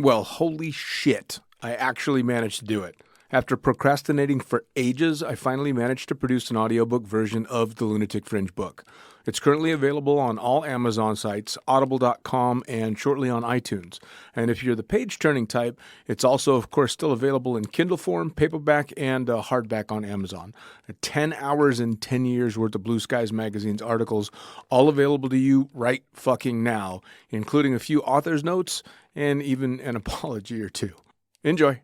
Well, holy shit. I actually managed to do it. After procrastinating for ages, I finally managed to produce an audiobook version of the Lunatic Fringe book. It's currently available on all Amazon sites, audible.com, and shortly on iTunes. And if you're the page-turning type, it's also, of course, still available in Kindle form, paperback, and hardback on Amazon. 10 hours and 10 years worth of Blue Skies Magazine's articles, all available to you right fucking now, including a few author's notes and even an apology or two. Enjoy.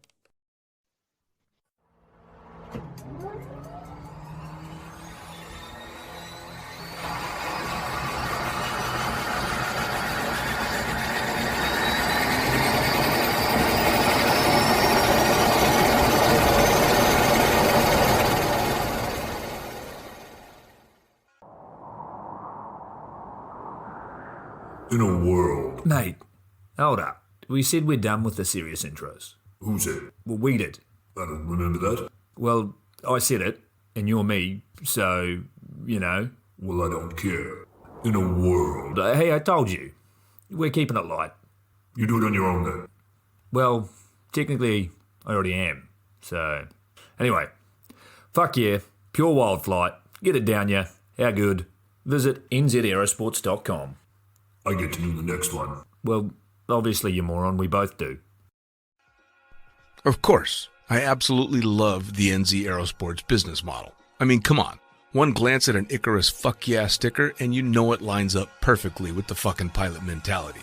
In a world. Mate, hold up. We said we're done with the serious intros. Who said? Well, we did. I don't remember that. Well, I said it, and you're me, so, you know. Well, I don't care. In a world. Hey, I told you. We're keeping it light. You do it on your own then. Well, technically, I already am. So, anyway. Fuck yeah. Pure wild flight. Get it down ya. How good? Visit nzaerosports.com. I get to do the next one. Well, obviously, you moron. We both do. Of course, I absolutely love the NZ Aerosports business model. I mean, come on. One glance at an Icarus fuck yeah sticker and you know it lines up perfectly with the fucking pilot mentality.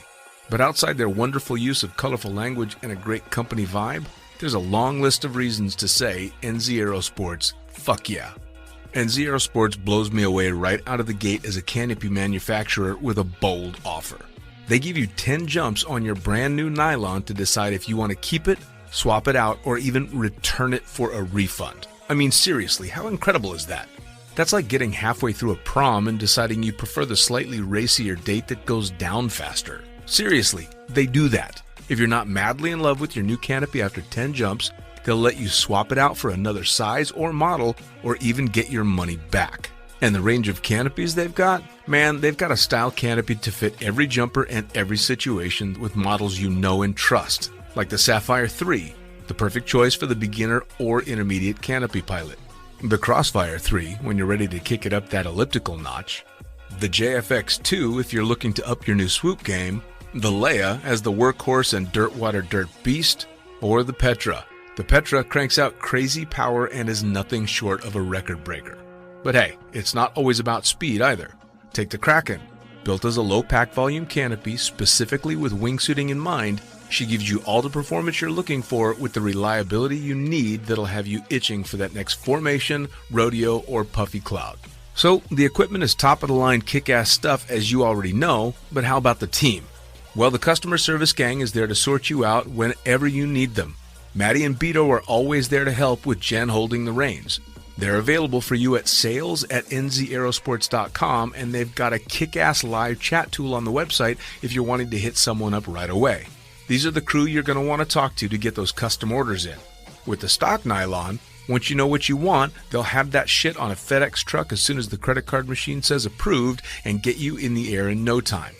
But outside their wonderful use of colorful language and a great company vibe, there's a long list of reasons to say NZ Aerosports fuck yeah. NZ Aerosports blows me away right out of the gate as a canopy manufacturer with a bold offer. They give you 10 jumps on your brand new nylon to decide if you want to keep it, swap it out, or even return it for a refund. I mean, seriously, how incredible is that? That's like getting halfway through a prom and deciding you prefer the slightly racier date that goes down faster. Seriously, they do that. If you're not madly in love with your new canopy after 10 jumps, they'll let you swap it out for another size or model, or even get your money back. And the range of canopies they've got? Man, they've got a style canopy to fit every jumper and every situation with models you know and trust, like the Sapphire 3, the perfect choice for the beginner or intermediate canopy pilot. The Crossfire 3, when you're ready to kick it up that elliptical notch. The JFX 2, if you're looking to up your new swoop game. The Leia as the workhorse and dirtwater dirt beast. Or the Petra. The Petra cranks out crazy power and is nothing short of a record breaker. But hey, it's not always about speed either. Take the Kraken. Built as a low pack volume canopy specifically with wingsuiting in mind, she gives you all the performance you're looking for with the reliability you need that'll have you itching for that next formation, rodeo, or puffy cloud. So the equipment is top of the line kick-ass stuff as you already know, but how about the team? Well, the customer service gang is there to sort you out whenever you need them. Maddie and Beto are always there to help with Jen holding the reins. They're available for you at sales@nzaerosports.com, and they've got a kick-ass live chat tool on the website if you're wanting to hit someone up right away. These are the crew you're going to want to talk to get those custom orders in. With the stock nylon, once you know what you want, they'll have that shit on a FedEx truck as soon as the credit card machine says approved and get you in the air in no time.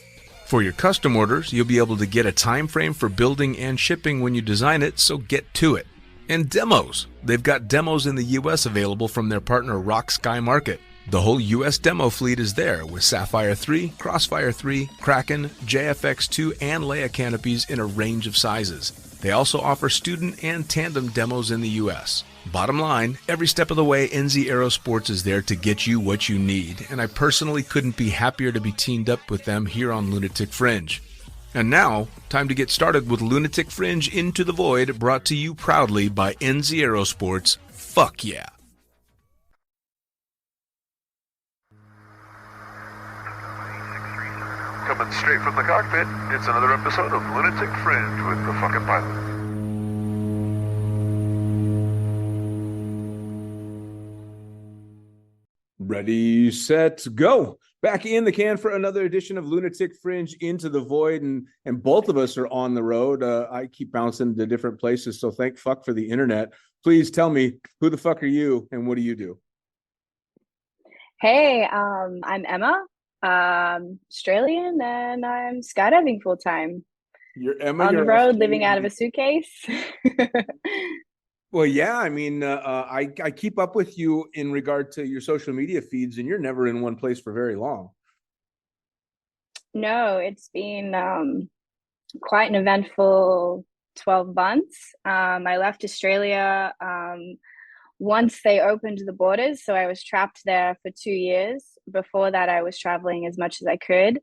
For your custom orders, you'll be able to get a time frame for building and shipping when you design it, so get to it. And demos. They've got demos in the US available from their partner Rock Sky Market. The whole US demo fleet is there with Sapphire 3, Crossfire 3, Kraken, JFX2, and Leia canopies in a range of sizes. They also offer student and tandem demos in the US. Bottom line, every step of the way, NZ Aerosports is there to get you what you need, and I personally couldn't be happier to be teamed up with them here on Lunatic Fringe. And now, time to get started with Lunatic Fringe Into the Void, brought to you proudly by NZ Aerosports. Fuck yeah. Coming straight from the cockpit, it's another episode of Lunatic Fringe with the fucking pilot. Ready, set, go. Back in the can for another edition of Lunatic Fringe Into the Void, and both of us are on the road. I keep bouncing to different places, so thank fuck for the internet. Please tell me, who the fuck are you and what do you do? Hey, I'm Emma, Australian, and I'm skydiving full time. You're Emma. on the You're road, living out of a Australian. suitcase. Well, yeah. I mean, I keep up with you in regard to your social media feeds, and you're never in one place for very long. No, it's been quite an eventful 12 months. I left Australia once they opened the borders. So I was trapped there for 2 years. Before that, I was traveling as much as I could.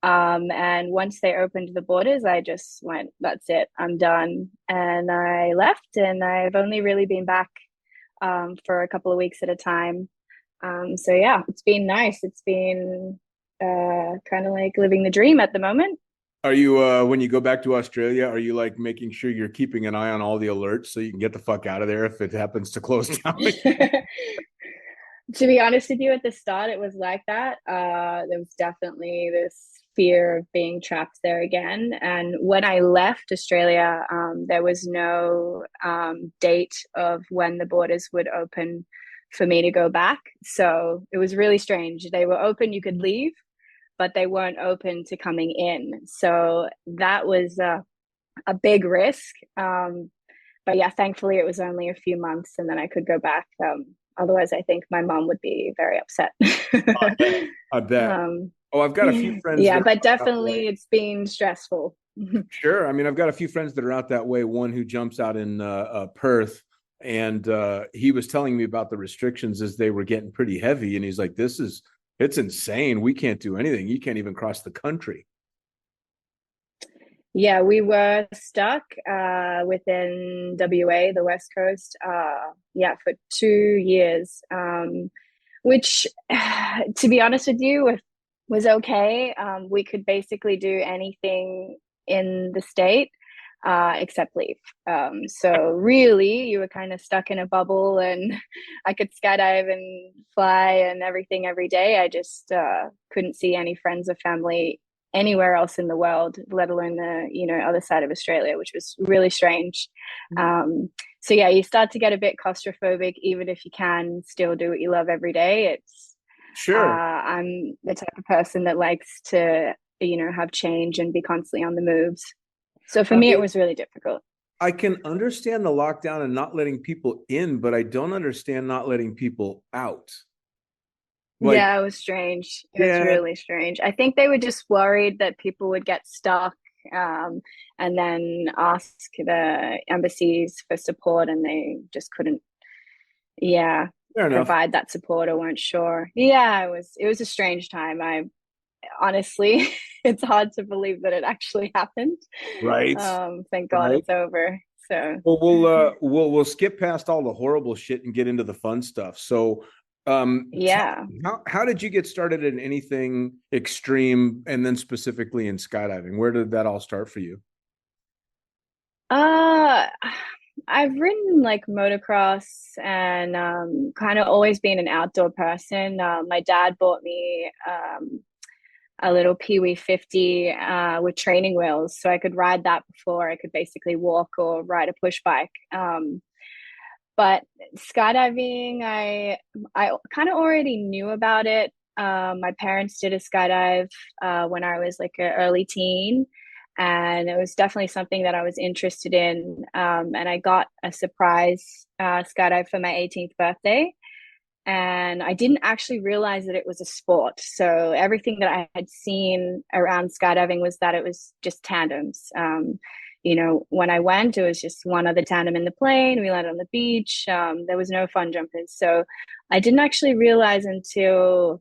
And once they opened the borders, I just went, that's it, I'm done. And I left, and I've only really been back for a couple of weeks at a time. So yeah, it's been nice. It's been kind of like living the dream at the moment. Are you when you go back to Australia, are you like making sure you're keeping an eye on all the alerts so you can get the fuck out of there if it happens to close down? To be honest with you, at the start, it was like that. There was definitely this fear of being trapped there again. And when I left Australia, there was no date of when the borders would open for me to go back. So it was really strange. They were open, you could leave, but they weren't open to coming in. So that was a big risk. But yeah, thankfully it was only a few months and then I could go back. Otherwise, I think my mom would be very upset. I bet. I've got a few friends. Yeah, but definitely it's been stressful. Sure. I mean, I've got a few friends that are out that way. One who jumps out in Perth, and he was telling me about the restrictions as they were getting pretty heavy. And he's like, it's insane. We can't do anything. You can't even cross the country. Yeah, we were stuck within WA, the West Coast, for 2 years, which, to be honest with you, was okay. We could basically do anything in the state except leave. So really, you were kind of stuck in a bubble, and I could skydive and fly and everything every day. I just couldn't see any friends or family anywhere else in the world, let alone the other side of Australia, which was really strange. So yeah, you start to get a bit claustrophobic, even if you can still do what you love every day. It's sure. I'm the type of person that likes to have change and be constantly on the moves. So for me, it was really difficult. I can understand the lockdown and not letting people in, but I don't understand not letting people out. Yeah, it was strange. It was really strange. I think they were just worried that people would get stuck and then ask the embassies for support, and they just couldn't provide that support or weren't sure. Yeah, it was a strange time. I honestly, it's hard to believe that it actually happened. Right. Thank God it's over. So we'll skip past all the horrible shit and get into the fun stuff. So how did you get started in anything extreme, and then specifically in skydiving? Where did that all start for you? I've ridden like motocross and kind of always been an outdoor person. My dad bought me a little Pee-wee 50 with training wheels, so I could ride that before I could basically walk or ride a push bike. But skydiving, I kind of already knew about it. My parents did a skydive when I was like an early teen, and it was definitely something that I was interested in. And I got a surprise skydive for my 18th birthday, and I didn't actually realize that it was a sport. So everything that I had seen around skydiving was that it was just tandems. When I went, it was just one other tandem in the plane. We landed on the beach. There was no fun jumping. So I didn't actually realize until,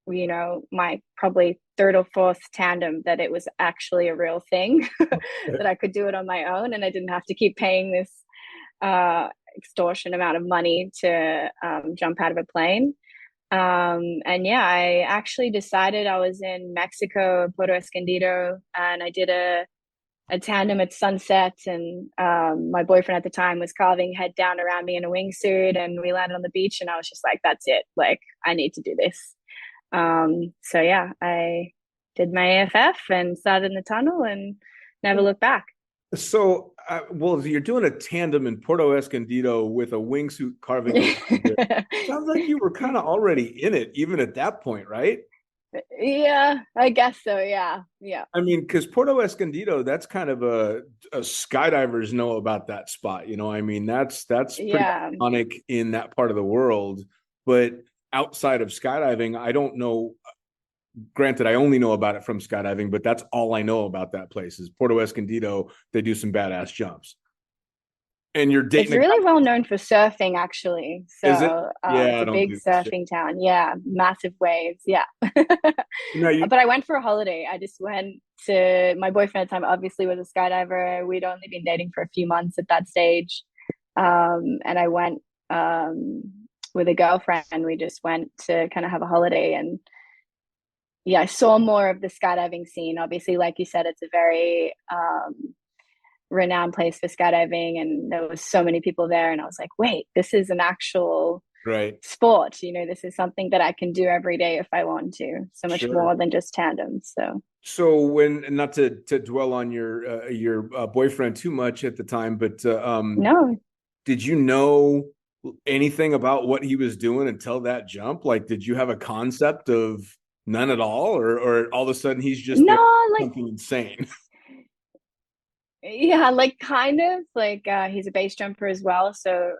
my probably third or fourth tandem that it was actually a real thing, that I could do it on my own. And I didn't have to keep paying this extortion amount of money to jump out of a plane. I actually decided, I was in Mexico, Puerto Escondido, and I did a tandem at sunset, and my boyfriend at the time was carving head down around me in a wingsuit, and we landed on the beach, and I was just like, that's it, like I need to do this. I did my AFF and started in the tunnel and never looked back. So you're doing a tandem in Puerto Escondido with a wingsuit carving. Sounds like you were kind of already in it even at that point, right? Yeah, I guess so. Yeah. Yeah. I mean, because Puerto Escondido, that's kind of a skydivers know about that spot. I mean, that's pretty Yeah. iconic in that part of the world. But outside of skydiving, I don't know. Granted, I only know about it from skydiving, but that's all I know about that place is Puerto Escondido. They do some badass jumps. And you're It's dating a really guy, well known for surfing, actually. is it? So Yeah, it's I a don't big do that shit. surfing town. Yeah, massive waves. Yeah. No, you But I went for a holiday. I just went to my boyfriend at the time, obviously, was a skydiver. We'd only been dating for a few months at that stage. And I went with a girlfriend. We just went to kind of have a holiday. And yeah, I saw more of the skydiving scene. Obviously, like you said, it's a very renowned place for skydiving, and there was so many people there. And I was like, wait, this is an actual right. sport. This is something that I can do every day if I want to. So much Sure. more than just tandem. So So when not to dwell on your boyfriend too much at the time, but no, did you know anything about what he was doing until that jump? Like, did you have a concept of none at all, or all of a sudden he's just there no, like something insane? yeah, like kind of like he's a base jumper as well. So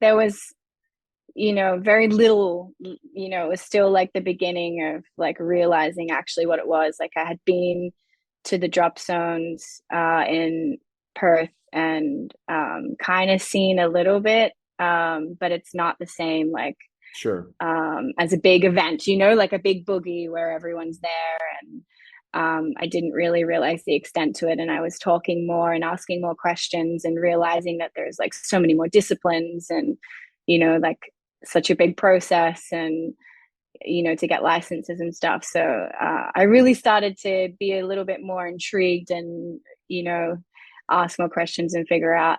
there was very little, it was still like the beginning of like realizing actually what it was. Like I had been to the drop zones in Perth and kind of seen a little bit, but it's not the same like Sure. as a big event, like a big boogie where everyone's there. And I didn't really realize the extent to it. And I was talking more and asking more questions and realizing that there's like so many more disciplines and, like such a big process and, to get licenses and stuff. So I really started to be a little bit more intrigued and, ask more questions and figure out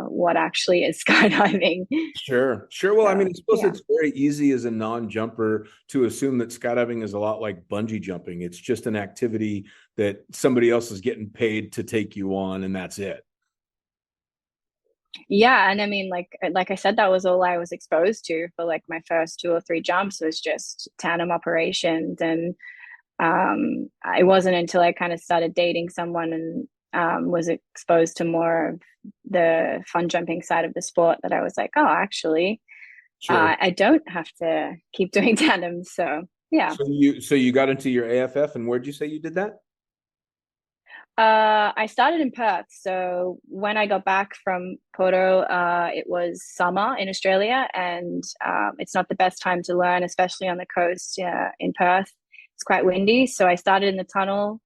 what actually is skydiving. Sure, sure. Well, I mean, So, I suppose yeah. it's very easy as a non-jumper to assume that skydiving is a lot like bungee jumping. It's just an activity that somebody else is getting paid to take you on, and that's it. Yeah, and I mean, like I said, that was all I was exposed to for like my first two or three jumps was just tandem operations, and it wasn't until I kind of started dating someone and was exposed to more of the fun jumping side of the sport that I was like, oh, actually, Sure. I don't have to keep doing tandems. So yeah. So you got into your AFF, and where'd you say you did that? I started in Perth. So when I got back from Porto, it was summer in Australia, and it's not the best time to learn, especially on the coast in Perth. It's quite windy. So I started in the tunnel.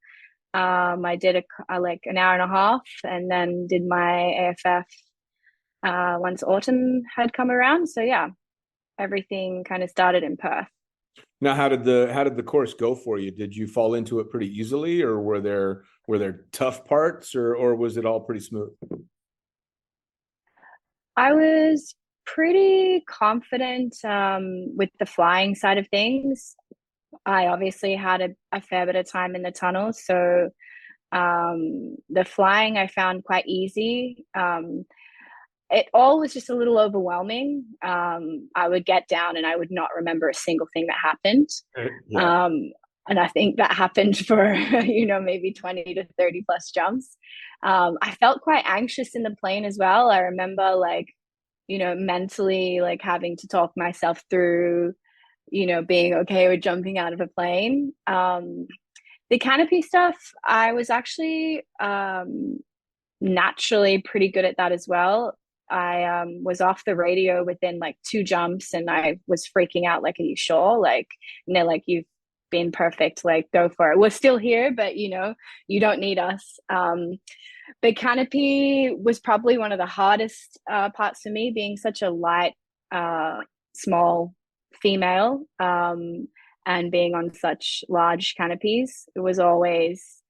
I did like an hour and a half, and then did my AFF once autumn had come around. So yeah, everything kind of started in Perth. Now, how did the course go for you? Did you fall into it pretty easily, or were there tough parts, or was it all pretty smooth? I was pretty confident with the flying side of things. I obviously had a fair bit of time in the tunnel, so the flying I found quite easy. It all was just a little overwhelming. I would get down and I would not remember a single thing that happened. Yeah. Um, and I think that happened for, maybe 20 to 30 plus jumps. I felt quite anxious in the plane as well. I remember like, mentally like having to talk myself through, being okay with jumping out of a plane. The canopy stuff, I was actually naturally pretty good at that as well. I was off the radio within like two jumps and I was freaking out like, are you sure? Like, like you've been perfect, like go for it. We're still here, but you don't need us. But canopy was probably one of the hardest parts for me, being such a light, small female, and being on such large canopies. It was always,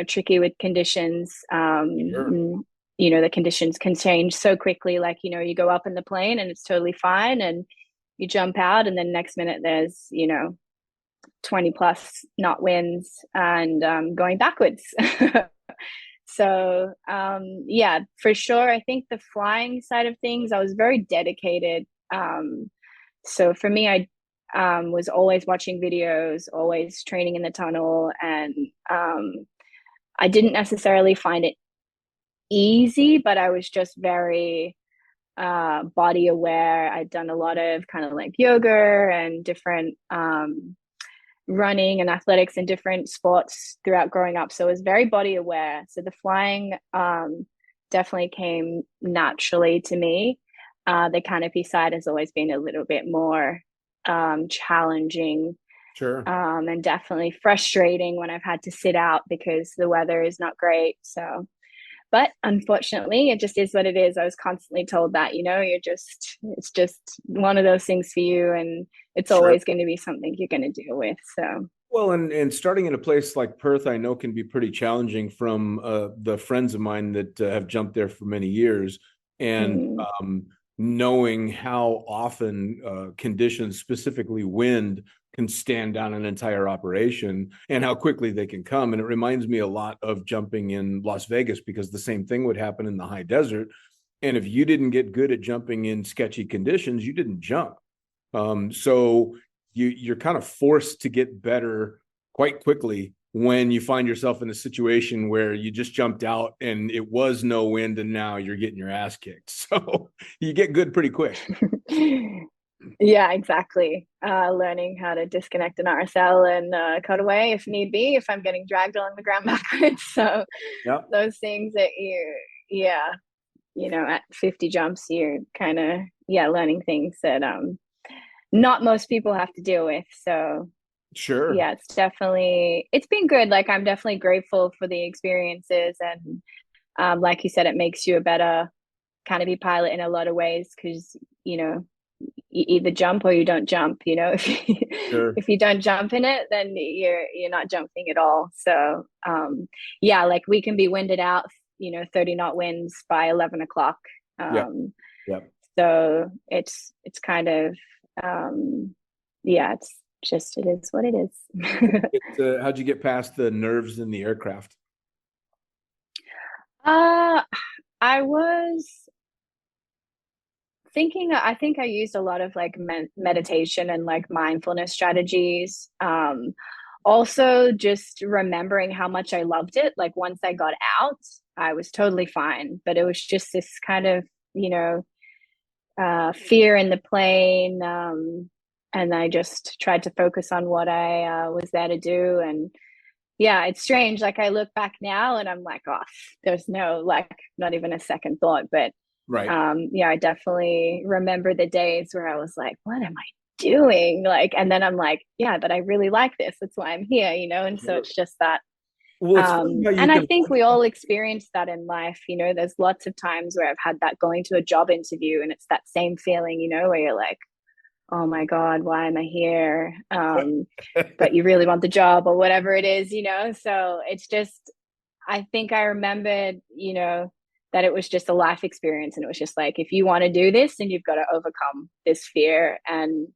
tricky with conditions. Sure. The conditions can change so quickly. Like, you go up in the plane and it's totally fine, and you jump out, and then next minute there's, 20 plus knot winds and going backwards. So yeah, for sure. I think the flying side of things, I was very dedicated. So for me, was always watching videos, always training in the tunnel, and I didn't necessarily find it easy, but I was just very body aware. I'd done a lot of kind of like yoga and different running and athletics and different sports throughout growing up. So I was very body aware. So the flying definitely came naturally to me. The canopy side has always been a little bit more challenging. Sure. And definitely frustrating when I've had to sit out because the weather is not great. So, but unfortunately, it just is what it is. I was constantly told that, it's just one of those things for you, and it's Sure. always going to be something you're going to deal with. So, Well, and starting in a place like Perth, I know can be pretty challenging from the friends of mine that have jumped there for many years, and knowing how often conditions, specifically wind, can stand down an entire operation and how quickly they can come. And it reminds me a lot of jumping in Las Vegas, because the same thing would happen in the high desert. And if you didn't get good at jumping in sketchy conditions, you didn't jump. So you're kind of forced to get better quite quickly when you find yourself in a situation where you just jumped out and it was no wind and now you're getting your ass kicked. So you get good pretty quick. Yeah, exactly. Learning how to disconnect an RSL and cut away if need be, if I'm getting dragged along the ground backwards. So Yep. those things that at 50 jumps, you're kind of, learning things that not most people have to deal with. So Sure. yeah, it's been good. Like, I'm definitely grateful for the experiences, and like you said, it makes you a better canopy pilot in a lot of ways, because you either jump or you don't jump. Sure. If you don't jump in it, then you're not jumping at all. So like we can be winded out, 30 knot winds by 11 o'clock. Yeah. So it's kind of it's just, it is what it is. How'd you get past the nerves in the aircraft? I was thinking, I think I used a lot of like meditation and like mindfulness strategies. Also just remembering how much I loved it. Like, once I got out, I was totally fine, but it was just this kind of, fear in the plane. And I just tried to focus on what I was there to do. And yeah, it's strange. Like, I look back now and I'm like, oh, there's no, like, not even a second thought. But Right. I definitely remember the days where I was like, what am I doing? Like, and then I'm like, yeah, but I really like this. That's why I'm here, And so it's just that. Well, and I think we all experience that in life. There's lots of times where I've had that going to a job interview, and it's that same feeling, where you're like, oh my God, why am I here? But you really want the job or whatever it is, So it's just, I think I remembered, that it was just a life experience. And it was just like, if you want to do this, then you've got to overcome this fear. And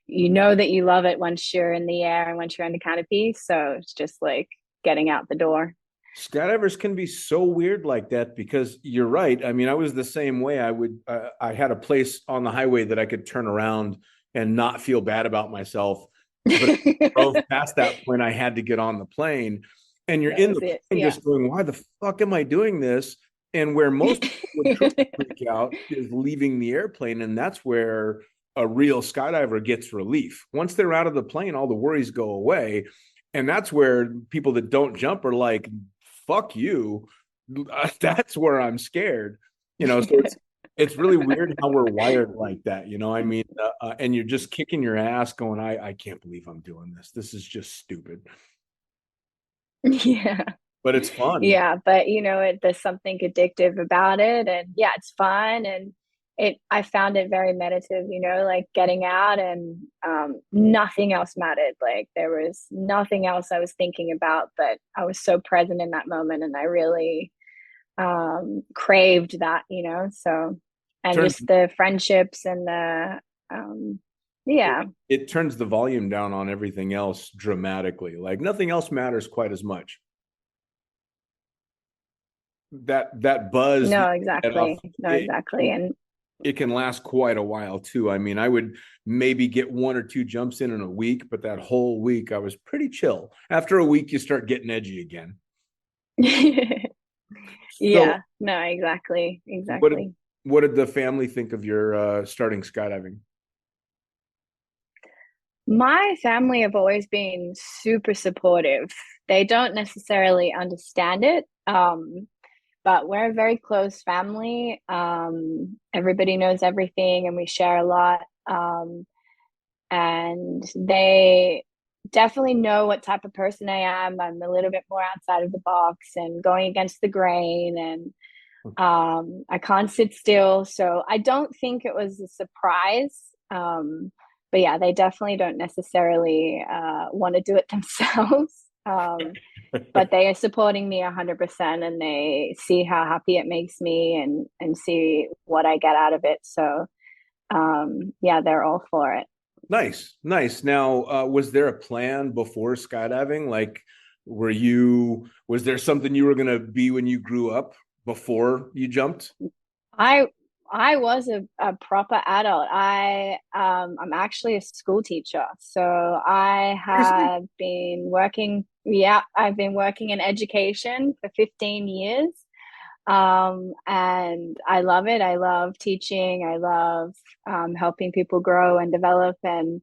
that you love it once you're in the air and once you're under canopy. So it's just like getting out the door. Skydivers can be so weird like that, because you're right. I mean, I was the same way. I had a place on the highway that I could turn around and not feel bad about myself. But I drove past that point, I had to get on the plane, and you're in the plane just going, why the fuck am I doing this? And where most people would freak out is leaving the airplane. And that's where a real skydiver gets relief. Once they're out of the plane, all the worries go away. And that's where people that don't jump are like, fuck you. That's where I'm scared. So it's really weird how we're wired like that. I mean, and you're just kicking your ass going, I can't believe I'm doing this. This is just stupid. Yeah. But it's fun. Yeah. But, there's something addictive about it. And yeah, it's fun. And I found it very meditative, like getting out, and nothing else mattered. Like, there was nothing else I was thinking about, but I was so present in that moment, and I really craved that, so, and just the friendships and the it turns the volume down on everything else dramatically. Like, nothing else matters quite as much. That buzz. No, exactly. And it can last quite a while too. I mean, I would maybe get one or two jumps in a week, but that whole week I was pretty chill. After a week, you start getting edgy again. So, Yeah, no, exactly, what exactly. what did the family think of your starting skydiving? My family have always been super supportive. They don't necessarily understand it, but we're a very close family. Everybody knows everything, and we share a lot. And they definitely know what type of person I am. I'm a little bit more outside of the box and going against the grain, and I can't sit still. So I don't think it was a surprise. But yeah, they definitely don't necessarily want to do it themselves. But they are supporting me 100%, and they see how happy it makes me, and see what I get out of it. So yeah, they're all for it. Nice, nice. Now, was there a plan before skydiving? Like, was there something you were going to be when you grew up before you jumped? I I was a proper adult. I'm actually a school teacher. So I Seriously? have been working, yeah, I've been working in education for 15 years. And I love it. I love teaching. I love helping people grow and develop. And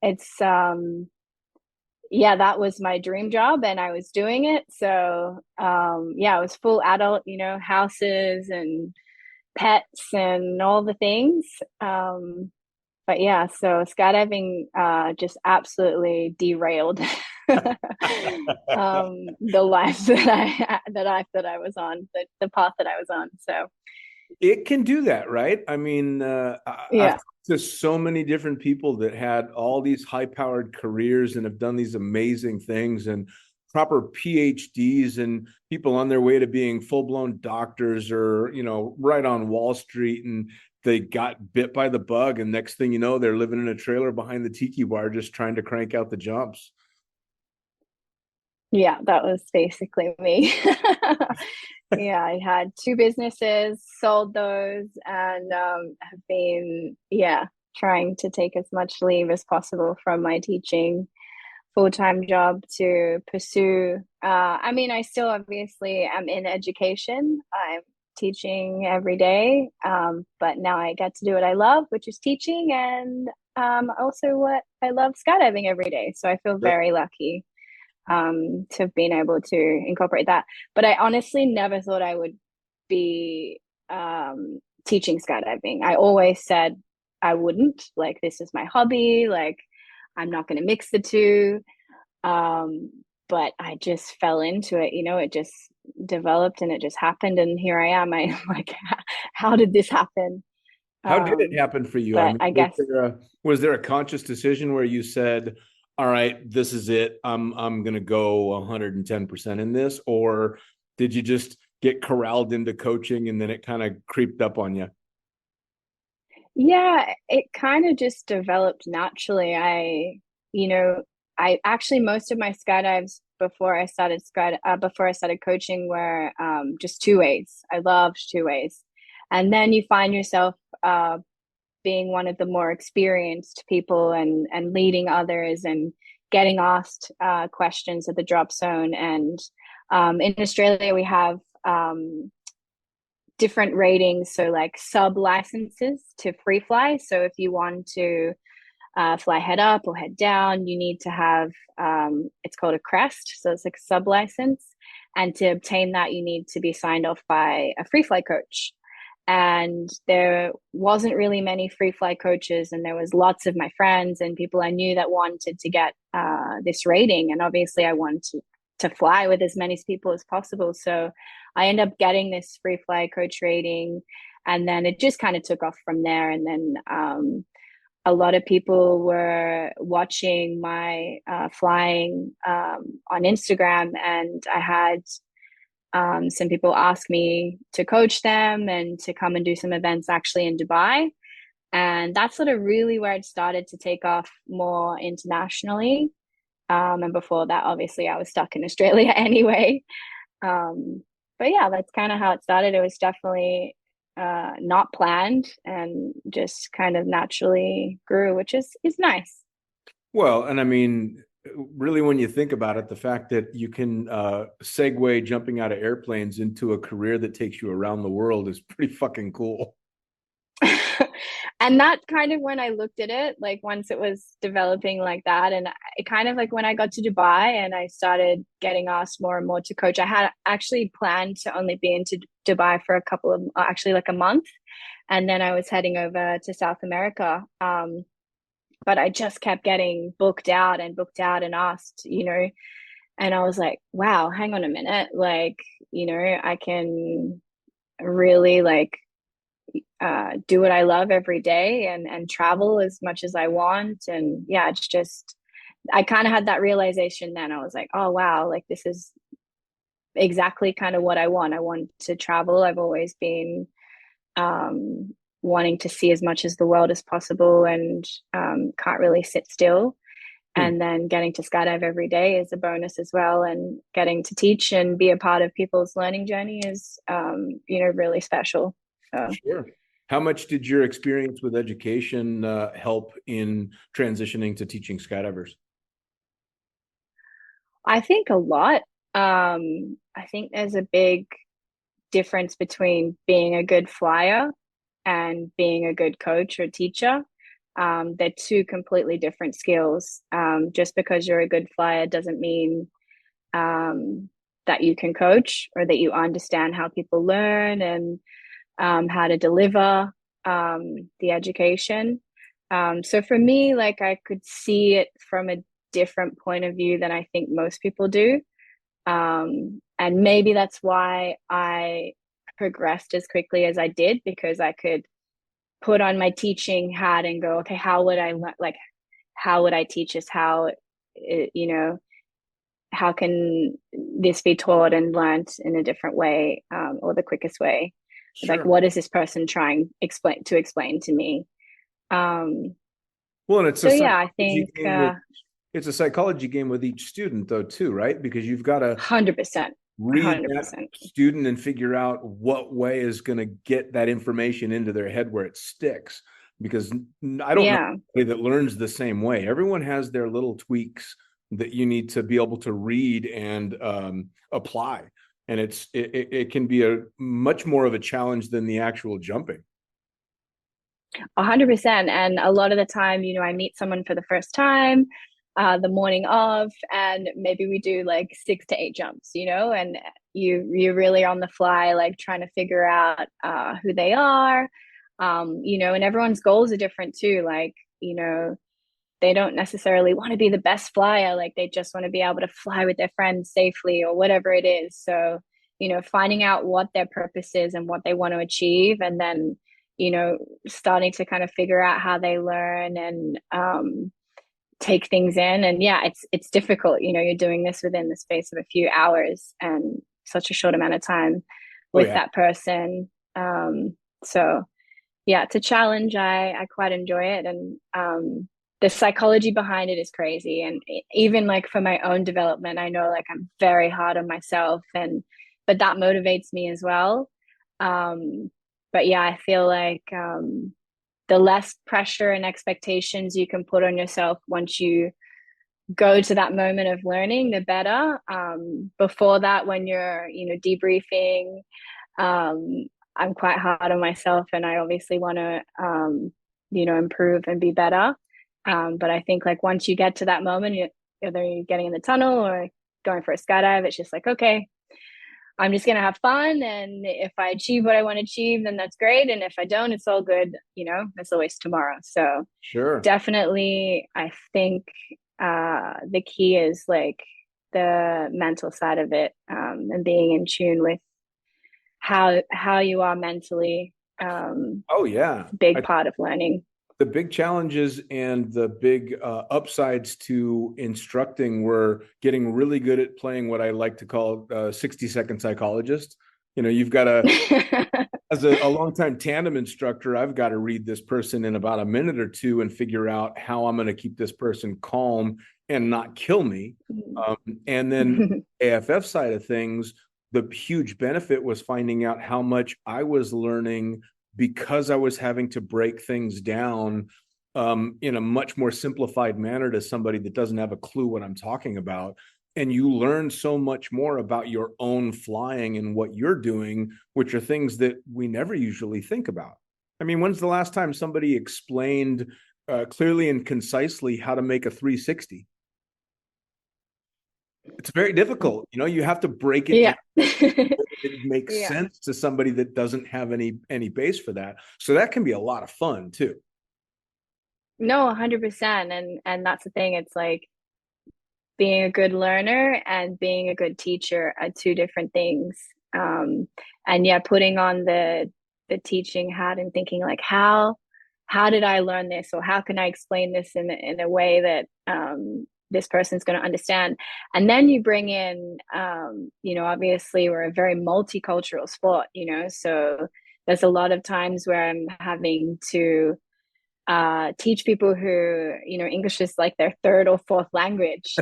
it's yeah, that was my dream job, and I was doing it. So yeah, I was full adult, houses and pets and all the things. But yeah, so skydiving just absolutely derailed the life that I was on, the path that I was on. So It can do that, right? I mean, I've yeah. talked to so many different people that had all these high-powered careers and have done these amazing things and proper PhDs and people on their way to being full-blown doctors or, right on Wall Street, and they got bit by the bug, and next thing you know, they're living in a trailer behind the tiki bar just trying to crank out the jumps. Yeah, that was basically me. Yeah, I had two businesses, sold those, and have been, yeah, trying to take as much leave as possible from my teaching full-time job to pursue. I mean, I still obviously am in education. I'm teaching every day, but now I get to do what I love, which is teaching, and also what I love, skydiving every day. So I feel very lucky to have been able to incorporate that. But I honestly never thought I would be teaching skydiving. I always said I wouldn't. Like, this is my hobby. Like, I'm not going to mix the two. Um, but I just fell into it. It just developed and it just happened. And here I am. I'm like, how did this happen? How did it Um, happen for you? I but mean, I guess, was there a conscious decision where you said, "All right, this is it. I'm going to go 110% in this," or did you just get corralled into coaching and then it kind of creeped up on you? yeah, it kind of just developed naturally. You know, I actually, most of my skydives before I started coaching were just two ways. I loved two ways, and then you find yourself being one of the more experienced people, and leading others and getting asked questions at the drop zone. And in Australia, we have different ratings. So, like, sub licenses to free fly. So, if you want to fly head up or head down, you need to have it's called a crest. So, it's like a sub license. And to obtain that, you need to be signed off by a free fly coach. And there wasn't really many free fly coaches, and there was lots of my friends and people I knew that wanted to get this rating, and obviously I wanted to fly with as many people as possible. So I ended up getting this free fly coach rating, and then it just kind of took off from there. And then a lot of people were watching my flying on Instagram, and I had some people ask me to coach them and to come and do some events actually in Dubai. And that's sort of really where it started to take off more internationally. And before that, obviously, I was stuck in Australia anyway. But yeah, that's kind of how it started. It was definitely not planned and just kind of naturally grew, which is nice. Well, and I mean, really, when you think about it, the fact that you can segue jumping out of airplanes into a career that takes you around the world is pretty fucking cool. And that kind of when I looked at it, like once it was developing like that, and it kind of like when I got to Dubai and I started getting asked more and more to coach, I had actually planned to only be into Dubai for a couple of, actually like a month. And then I was heading over to South America. But I just kept getting booked out and asked, and I was like, wow, hang on a minute. Like, I can really like do what I love every day and travel as much as I want. And yeah, it's just, I kind of had that realization then. I was like, oh, wow, like this is exactly kind of what I want. I want to travel. I've always been wanting to see as much as the world as possible and can't really sit still. And then getting to skydive every day is a bonus as well. And getting to teach and be a part of people's learning journey is, really special. So. Sure. How much did your experience with education help in transitioning to teaching skydivers? I think a lot. I think there's a big difference between being a good flyer and being a good coach or teacher. They're two completely different skills. Just because you're a good flyer doesn't mean that you can coach or that you understand how people learn and how to deliver the education. So for me, like I could see it from a different point of view than I think most people do. And maybe that's why I progressed as quickly as I did, because I could put on my teaching hat and go, okay, how would I like, how would I teach this? How can this be taught and learned in a different way, or the quickest way? Sure. Like, what is this person trying to explain to me? Well, and it's so yeah, I think it's a psychology game with each student, though, too, right? Because you've got to 100%. read that student and figure out what way is going to get that information into their head where it sticks. Because I don't know anybody that learns the same way. Everyone has their little tweaks that you need to be able to read and apply. And it can be a much more of a challenge than the actual jumping. 100%. And a lot of the time, I meet someone for the first time, the morning of, and maybe we do like 6 to 8 jumps, and you're really on the fly, like trying to figure out who they are, and everyone's goals are different too. Like, they don't necessarily want to be the best flyer. Like they just want to be able to fly with their friends safely or whatever it is. So, finding out what their purpose is and what they want to achieve, and then, starting to kind of figure out how they learn and take things in. And yeah, it's difficult. You're doing this within the space of a few hours and such a short amount of time with that person. So yeah, it's a challenge. I quite enjoy it. And the psychology behind it is crazy. And even like for my own development, I know like I'm very hard on myself, but that motivates me as well. But yeah, I feel like the less pressure and expectations you can put on yourself once you go to that moment of learning, the better. Before that, when you're, debriefing, I'm quite hard on myself, and I obviously want to, improve and be better. But I think like once you get to that moment, either you're getting in the tunnel or going for a skydive, it's just like, okay, I'm just going to have fun. And if I achieve what I want to achieve, then that's great. And if I don't, it's all good. It's always tomorrow. So sure, definitely, I think the key is like the mental side of it, and being in tune with how you are mentally. Oh yeah, big part of learning. The big challenges and the big upsides to instructing were getting really good at playing what I like to call 60-second psychologist. You've got to, as a longtime tandem instructor, I've got to read this person in about a minute or two and figure out how I'm going to keep this person calm and not kill me. And then AFF side of things, the huge benefit was finding out how much I was learning because I was having to break things down in a much more simplified manner to somebody that doesn't have a clue what I'm talking about. And you learn so much more about your own flying and what you're doing, which are things that we never usually think about. I mean, when's the last time somebody explained clearly and concisely how to make a 360? It's very difficult. You know, you have to break it Yeah. down. It makes Yeah. sense to somebody that doesn't have any base for that. So that can be a lot of fun too. No, 100%. And that's the thing. It's like being a good learner and being a good teacher are two different things. And yeah, putting on the teaching hat and thinking like how did I learn this, or how can I explain this in a way that this person's going to understand. And then you bring in obviously we're a very multicultural sport, so there's a lot of times where I'm having to teach people who English is like their third or fourth language.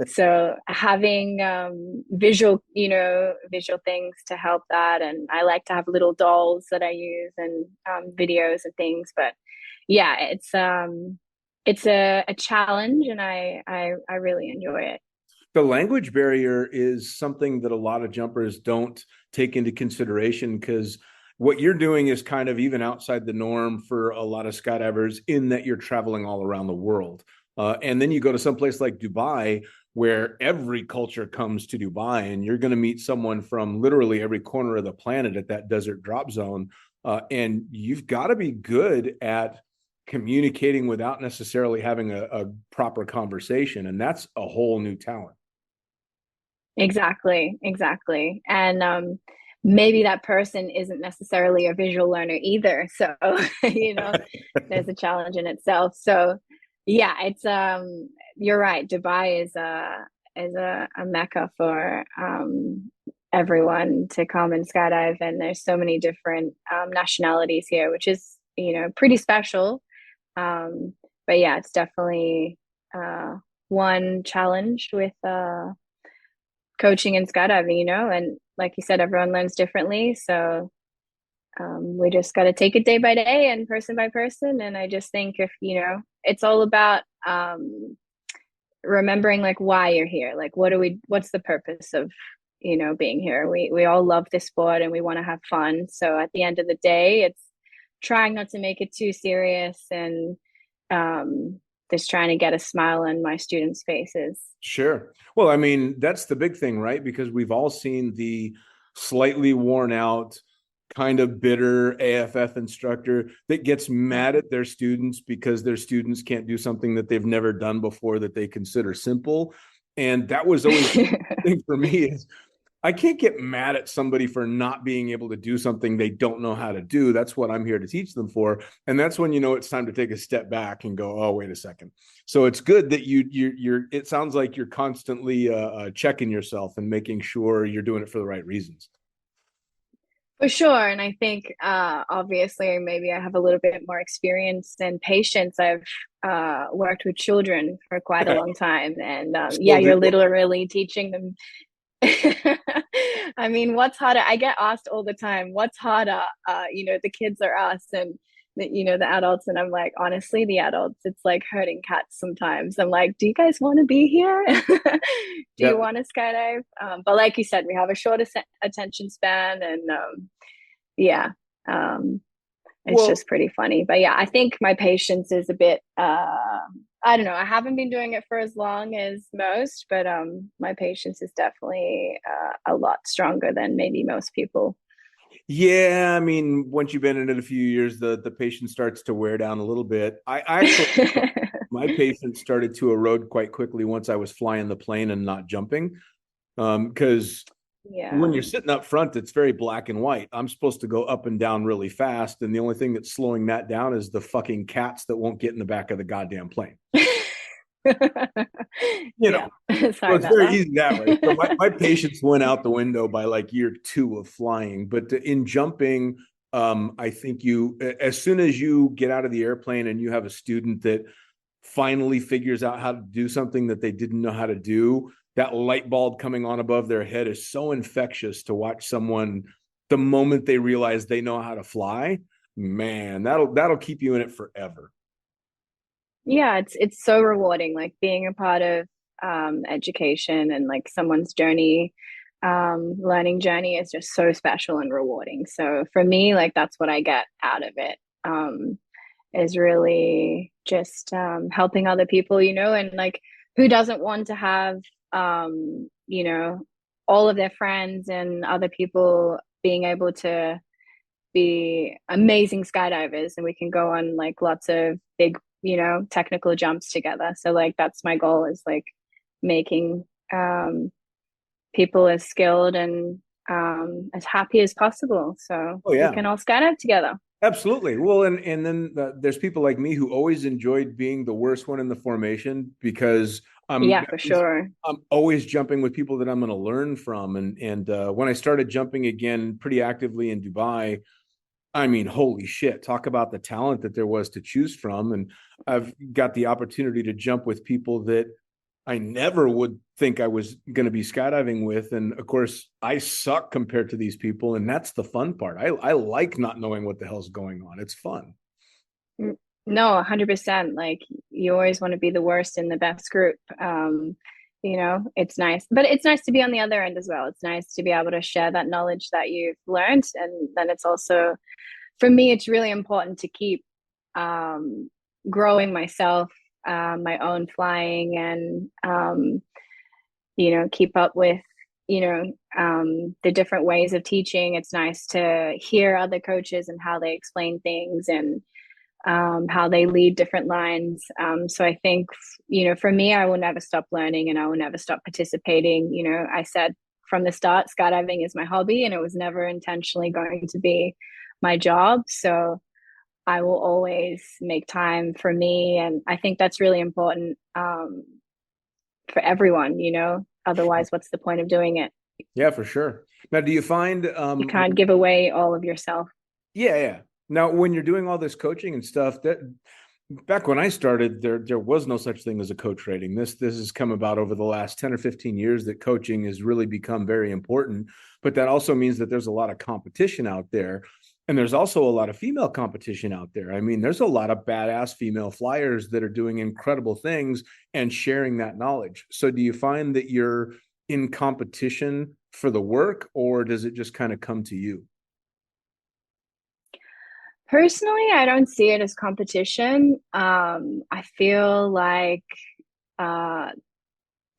So having visual things to help that, and I like to have little dolls that I use and videos and things. But yeah, it's a challenge, and I really enjoy it. The language barrier is something that a lot of jumpers don't take into consideration, because what you're doing is kind of even outside the norm for a lot of skydivers, in that you're traveling all around the world. And then you go to some place like Dubai, where every culture comes to Dubai, and you're going to meet someone from literally every corner of the planet at that desert drop zone. And you've got to be good at communicating without necessarily having a proper conversation. And that's a whole new talent. Exactly. And maybe that person isn't necessarily a visual learner either. So, there's a challenge in itself. So yeah, it's you're right. Dubai is a mecca for everyone to come and skydive, and there's so many different nationalities here, which is pretty special. But yeah, it's definitely one challenge with coaching and skydiving, and like you said, everyone learns differently. So we just got to take it day by day and person by person. And I just think if, it's all about remembering like why you're here. Like, what's the purpose of, being here? We all love this sport and we want to have fun. So at the end of the day, it's trying not to make it too serious, and just trying to get a smile on my students' faces. Sure. Well, I mean, that's the big thing, right? Because we've all seen the slightly worn out, kind of bitter AFF instructor that gets mad at their students because their students can't do something that they've never done before that they consider simple. And that was always the thing for me, is I can't get mad at somebody for not being able to do something they don't know how to do. That's what I'm here to teach them for. And that's when it's time to take a step back and go, oh, wait a second. So it's good that you're it sounds like you're constantly checking yourself and making sure you're doing it for the right reasons. For sure. And I think obviously maybe I have a little bit more experience and patience. I've worked with children for quite a long time. And you're literally teaching them. I mean, what's harder? I get asked all the time, what's harder? The kids are us, and the adults. And I'm like, honestly, the adults, it's like herding cats sometimes. I'm like, do you guys want to be here? Do you want to skydive? But like you said, we have a short attention span, and it's just pretty funny. But yeah, I think my patience is a bit I don't know. I haven't been doing it for as long as most, but my patience is definitely a lot stronger than maybe most people. Yeah, I mean, once you've been in it a few years, the patience starts to wear down a little bit. I actually, my patience started to erode quite quickly once I was flying the plane and not jumping, because when you're sitting up front, it's very black and white. I'm supposed to go up and down really fast, and the only thing that's slowing that down is the fucking cats that won't get in the back of the goddamn plane. So it's very easy that way. So my patience went out the window by like year 2 of flying. But in jumping, I think as soon as you get out of the airplane and you have a student that finally figures out how to do something that they didn't know how to do, that light bulb coming on above their head is so infectious to watch someone the moment they realize they know how to fly. Man, that'll keep you in it forever. Yeah, it's so rewarding, like being a part of education and like someone's journey, learning journey is just so special and rewarding. So for me, like that's what I get out of it. Is really just helping other people, and like who doesn't want to have, you know, all of their friends and other people being able to be amazing skydivers and we can go on like lots of big, technical jumps together. So like that's my goal is like making people as skilled and as happy as possible so Oh we yeah. can all skydive together. Absolutely. Well, and then there's people like me who always enjoyed being the worst one in the formation because Yeah, for sure. I'm always jumping with people that I'm going to learn from. And when I started jumping again pretty actively in Dubai, I mean, holy shit, talk about the talent that there was to choose from. And I've got the opportunity to jump with people that I never would think I was going to be skydiving with. And of course, I suck compared to these people. And that's the fun part. I like not knowing what the hell's going on. It's fun. No, 100%. Like you always want to be the worst in the best group. It's nice, but it's nice to be on the other end as well. It's nice to be able to share that knowledge that you've learned. And then it's also, for me, it's really important to keep growing myself, my own flying and, keep up with, the different ways of teaching. It's nice to hear other coaches and how they explain things and how they lead different lines. So I think, for me, I will never stop learning and I will never stop participating. I said from the start, skydiving is my hobby and it was never intentionally going to be my job. So I will always make time for me. And I think that's really important for everyone, otherwise, what's the point of doing it? Yeah, for sure. Now, do you find You can't give away all of yourself. yeah, yeah. Now, when you're doing all this coaching and stuff, that back when I started, there was no such thing as a coach rating. This has come about over the last 10 or 15 years that coaching has really become very important. But that also means that there's a lot of competition out there. And there's also a lot of female competition out there. I mean, there's a lot of badass female flyers that are doing incredible things and sharing that knowledge. So do you find that you're in competition for the work, or does it just kind of come to you? Personally, I don't see it as competition. I feel like uh,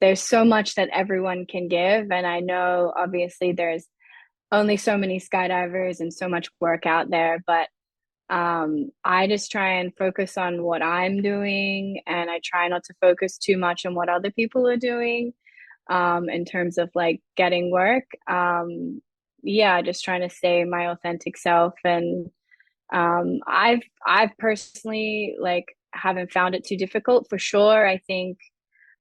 there's so much that everyone can give. And I know obviously there's only so many skydivers and so much work out there, but I just try and focus on what I'm doing and I try not to focus too much on what other people are doing in terms of like getting work. Yeah, just trying to stay my authentic self and I've personally like haven't found it too difficult for sure. I think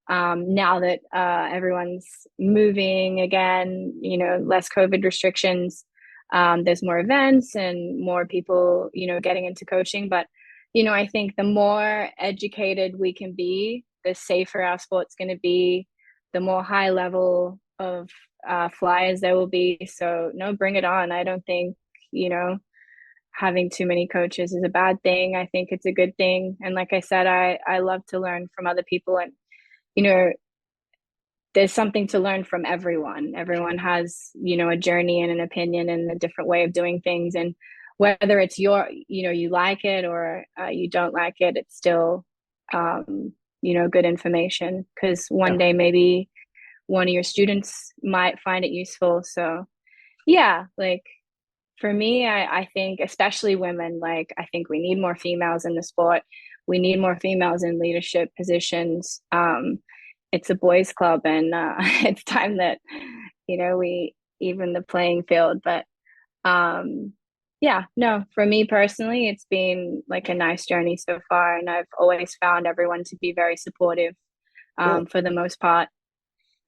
now that everyone's moving again, less COVID restrictions, there's more events and more people, getting into coaching. But, I think the more educated we can be, the safer our sport's going to be, the more high level of flyers there will be. So, no, bring it on. I don't think, having too many coaches is a bad thing. I think it's a good thing. And like I said, I love to learn from other people and you know, there's something to learn from everyone. Everyone has, a journey and an opinion and a different way of doing things. And whether it's you like it or you don't like it, it's still, good information because one day maybe one of your students might find it useful. So yeah, like for me, I think especially women, like I think we need more females in the sport. We need more females in leadership positions. It's a boys' club, and it's time that we even the playing field. But yeah, no, for me personally, it's been like a nice journey so far, and I've always found everyone to be very supportive Well, for the most part.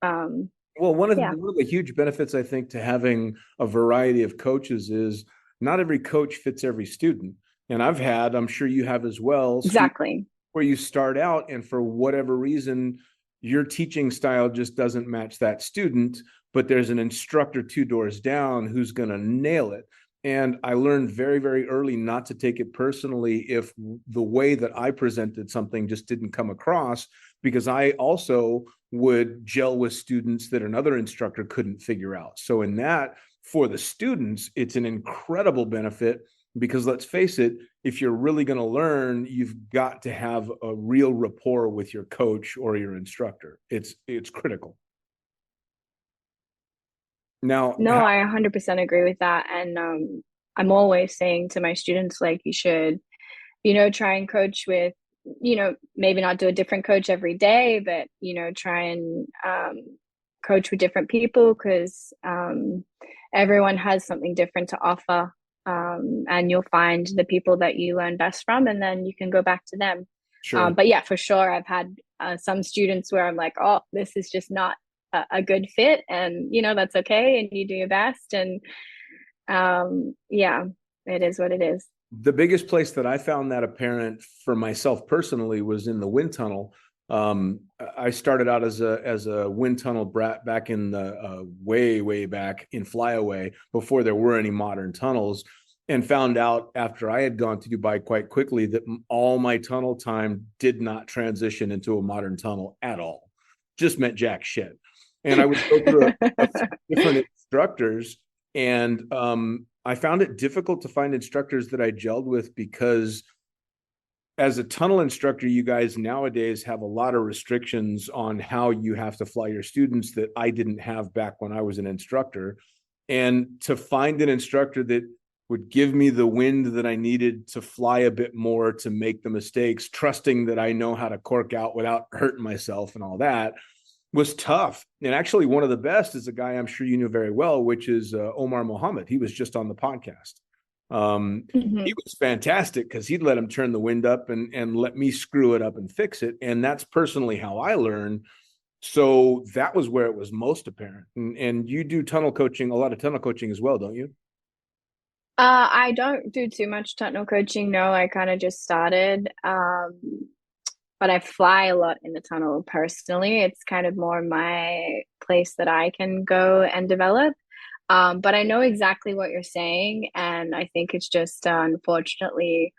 Um, well, yeah, one of the huge benefits I think to having a variety of coaches is not every coach fits every student. And I'm sure you have as well, students exactly. where you start out and for whatever reason your teaching style just doesn't match that student, but there's an instructor two doors down who's going to nail it. And I learned very, very early not to take it personally if the way that I presented something just didn't come across, because I also would gel with students that another instructor couldn't figure out. So in that, for the students, it's an incredible benefit, because let's face it, if you're really going to learn, you've got to have a real rapport with your coach or your instructor. It's critical. Now, No, I 100% agree with that. And I'm always saying to my students, like, you should, try and coach with, maybe not do a different coach every day, but, try and coach with different people, because everyone has something different to offer. And you'll find the people that you learn best from, and then you can go back to them. sure. But yeah, for sure, I've had some students where I'm like, oh, this is just not a good fit, and that's okay, and you do your best, and yeah, it is what it is. The biggest place that I found that apparent for myself personally was in the wind tunnel. I started out as a wind tunnel brat back in the way back in Flyaway, before there were any modern tunnels, and found out after I had gone to Dubai quite quickly that all my tunnel time did not transition into a modern tunnel at all. Just meant jack shit. And I would go through a few different instructors, and I found it difficult to find instructors that I gelled with, because as a tunnel instructor, you guys nowadays have a lot of restrictions on how you have to fly your students that I didn't have back when I was an instructor. And to find an instructor that would give me the wind that I needed to fly a bit more, to make the mistakes, trusting that I know how to cork out without hurting myself and all that, was tough. And actually, one of the best is a guy I'm sure you knew very well, which is Omar Mohammed. He was just on the podcast. He was fantastic, because he'd let him turn the wind up and let me screw it up and fix it. And that's personally how I learned. So that was where it was most apparent. And you do tunnel coaching, a lot of tunnel coaching as well, don't you? I don't do too much tunnel coaching. No, I kind of just started. But I fly a lot in the tunnel personally. It's kind of more my place that I can go and develop. But I know exactly what you're saying, and I think it's just unfortunately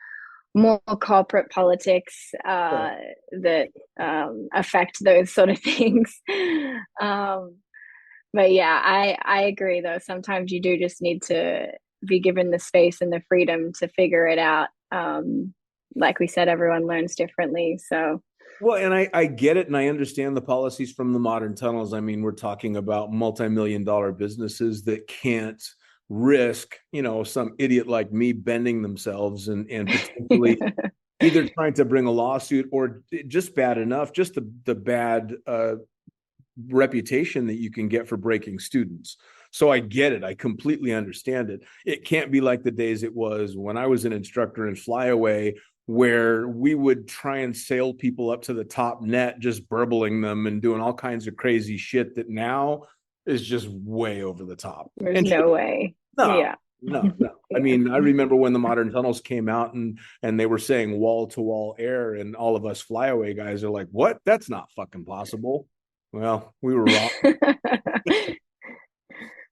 more corporate politics that affect those sort of things. But yeah, I agree though. Sometimes you do just need to be given the space and the freedom to figure it out. Like we said, everyone learns differently. So, well, and I get it, and I understand the policies from the modern tunnels. I mean, we're talking about multi-million-dollar businesses that can't risk, some idiot like me bending themselves and potentially either trying to bring a lawsuit, or just bad enough, just the bad reputation that you can get for breaking students. So I get it. I completely understand it. It can't be like the days it was when I was an instructor in Flyaway, where we would try and sail people up to the top net, just burbling them and doing all kinds of crazy shit that now is just way over the top. There's and no way. No, Yeah. no. I mean, I remember when the modern tunnels came out and they were saying wall to wall air, and all of us Flyaway guys are like, what? That's not fucking possible. Well, we were wrong.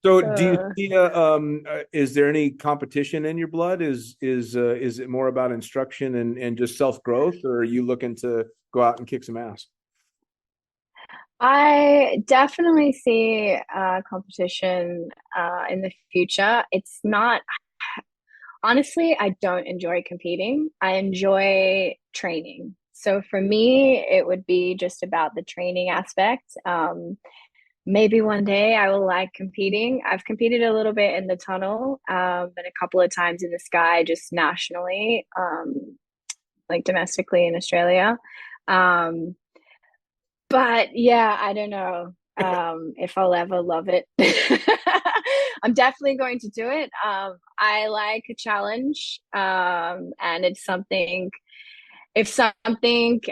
So, do you see? Is there any competition in your blood? Is it more about instruction and just self growth, or are you looking to go out and kick some ass? I definitely see competition in the future. It's not, honestly, I don't enjoy competing. I enjoy training. So for me, it would be just about the training aspect. Maybe one day I will like competing. I've competed a little bit in the tunnel, and a couple of times in the sky, just nationally, like domestically in Australia. But yeah, I don't know if I'll ever love it. I'm definitely going to do it. I like a challenge, and it's something. If something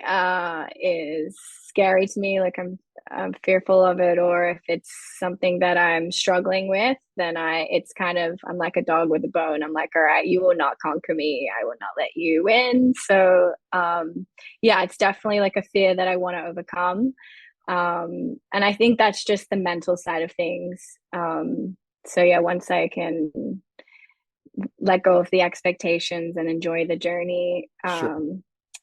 is scary to me, like I'm fearful of it, or if it's something that I'm struggling with, then it's kind of, I'm like a dog with a bone. I'm like, all right, you will not conquer me. I will not let you win. So yeah, it's definitely like a fear that I want to overcome. And I think that's just the mental side of things. So yeah, once I can let go of the expectations and enjoy the journey, Sure.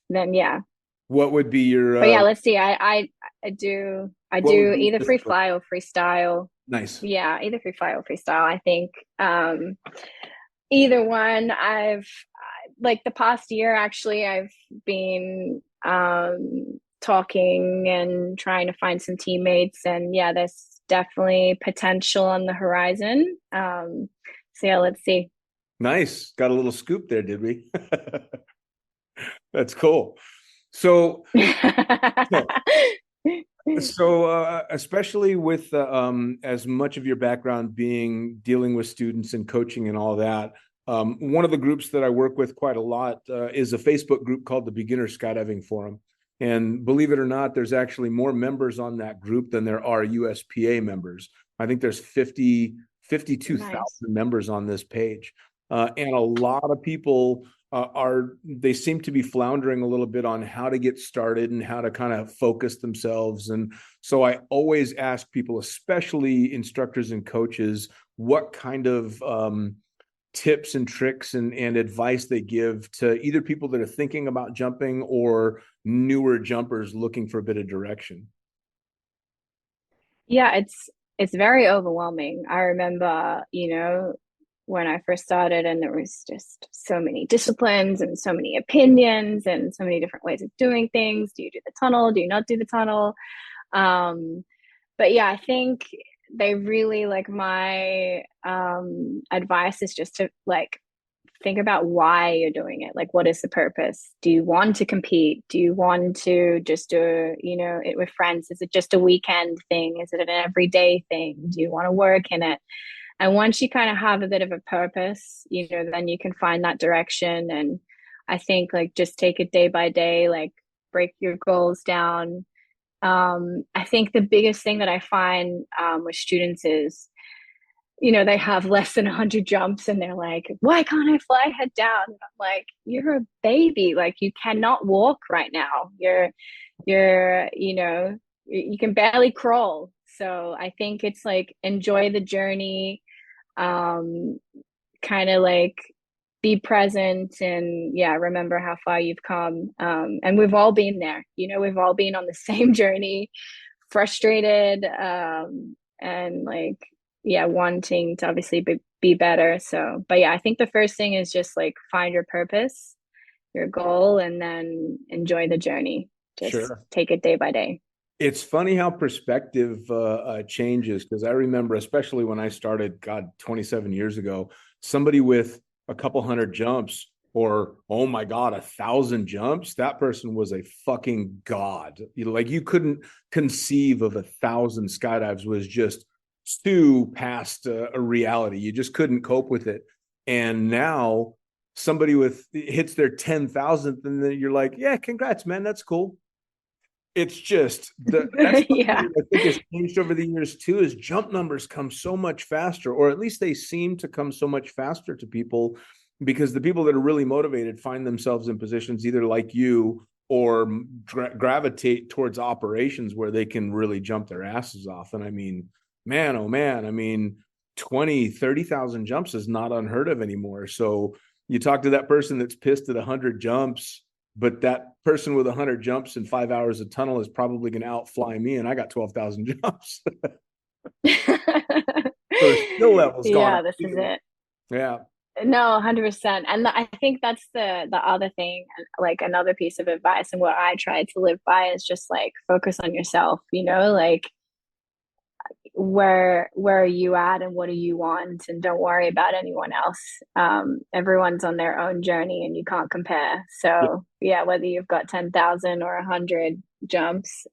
then yeah. What would be your But yeah, let's see. I what would do be either your free fly or freestyle. nice? Yeah, either free fly or freestyle. I think either one. I've like the past year actually I've been talking and trying to find some teammates, and yeah, there's definitely potential on the horizon. So yeah, let's see. Nice. Got a little scoop there, did we? That's cool. So, especially with as much of your background being dealing with students and coaching and all that, one of the groups that I work with quite a lot is a Facebook group called the Beginner Skydiving Forum. And believe it or not, there's actually more members on that group than there are USPA members. I think there's 52,000 Nice. members on this page. And a lot of people they seem to be floundering a little bit on how to get started and how to kind of focus themselves. And so I always ask people, especially instructors and coaches, what kind of tips and tricks and advice they give to either people that are thinking about jumping or newer jumpers looking for a bit of direction. Yeah, it's very overwhelming. I remember, when I first started, and there was just so many disciplines and so many opinions and so many different ways of doing things. Do you do the tunnel? Do you not do the tunnel? But yeah, I think they really like my advice is just to like think about why you're doing it. Like, what is the purpose? Do you want to compete? Do you want to just do, it with friends? Is it just a weekend thing? Is it an everyday thing? Do you want to work in it? And once you kind of have a bit of a purpose, then you can find that direction. And I think like just take it day by day, like break your goals down. I think the biggest thing that I find with students is, they have less than 100 jumps and they're like, why can't I fly head down? And I'm like, you're a baby. Like, you cannot walk right now. You can barely crawl. So I think it's like, enjoy the journey, kind of like be present, and yeah, remember how far you've come. And we've all been there. We've all been on the same journey, frustrated, and like, yeah, wanting to obviously be better. So, but yeah, I think the first thing is just like find your purpose, your goal, and then enjoy the journey. Just Sure. take it day by day. It's funny how perspective changes, because I remember, especially when I started, God, 27 years ago, somebody with a couple hundred jumps or, oh my God, 1,000 jumps, that person was a fucking god. Like you couldn't conceive of 1,000 skydives was just too past a reality. You just couldn't cope with it. And now somebody with hits their 10,000th and then you're like, yeah, congrats, man. That's cool. It's just that's Yeah. I think has changed over the years too, is jump numbers come so much faster, or at least they seem to come so much faster to people, because the people that are really motivated find themselves in positions either like you or gravitate towards operations where they can really jump their asses off. And I mean, man, oh man, I mean, 20, 30,000 jumps is not unheard of anymore. So you talk to that person that's pissed at 100 jumps, but that person with 100 jumps in 5 hours of tunnel is probably going to outfly me, and I got 12,000 jumps. So the skill level's gone Yeah, up this too. is it. Yeah. No, 100%. And I think that's the other thing, like another piece of advice, and what I try to live by is just like focus on yourself, like where are you at and what do you want, and don't worry about anyone else. Everyone's on their own journey and you can't compare. So yeah, whether you've got 10,000 or 100 jumps,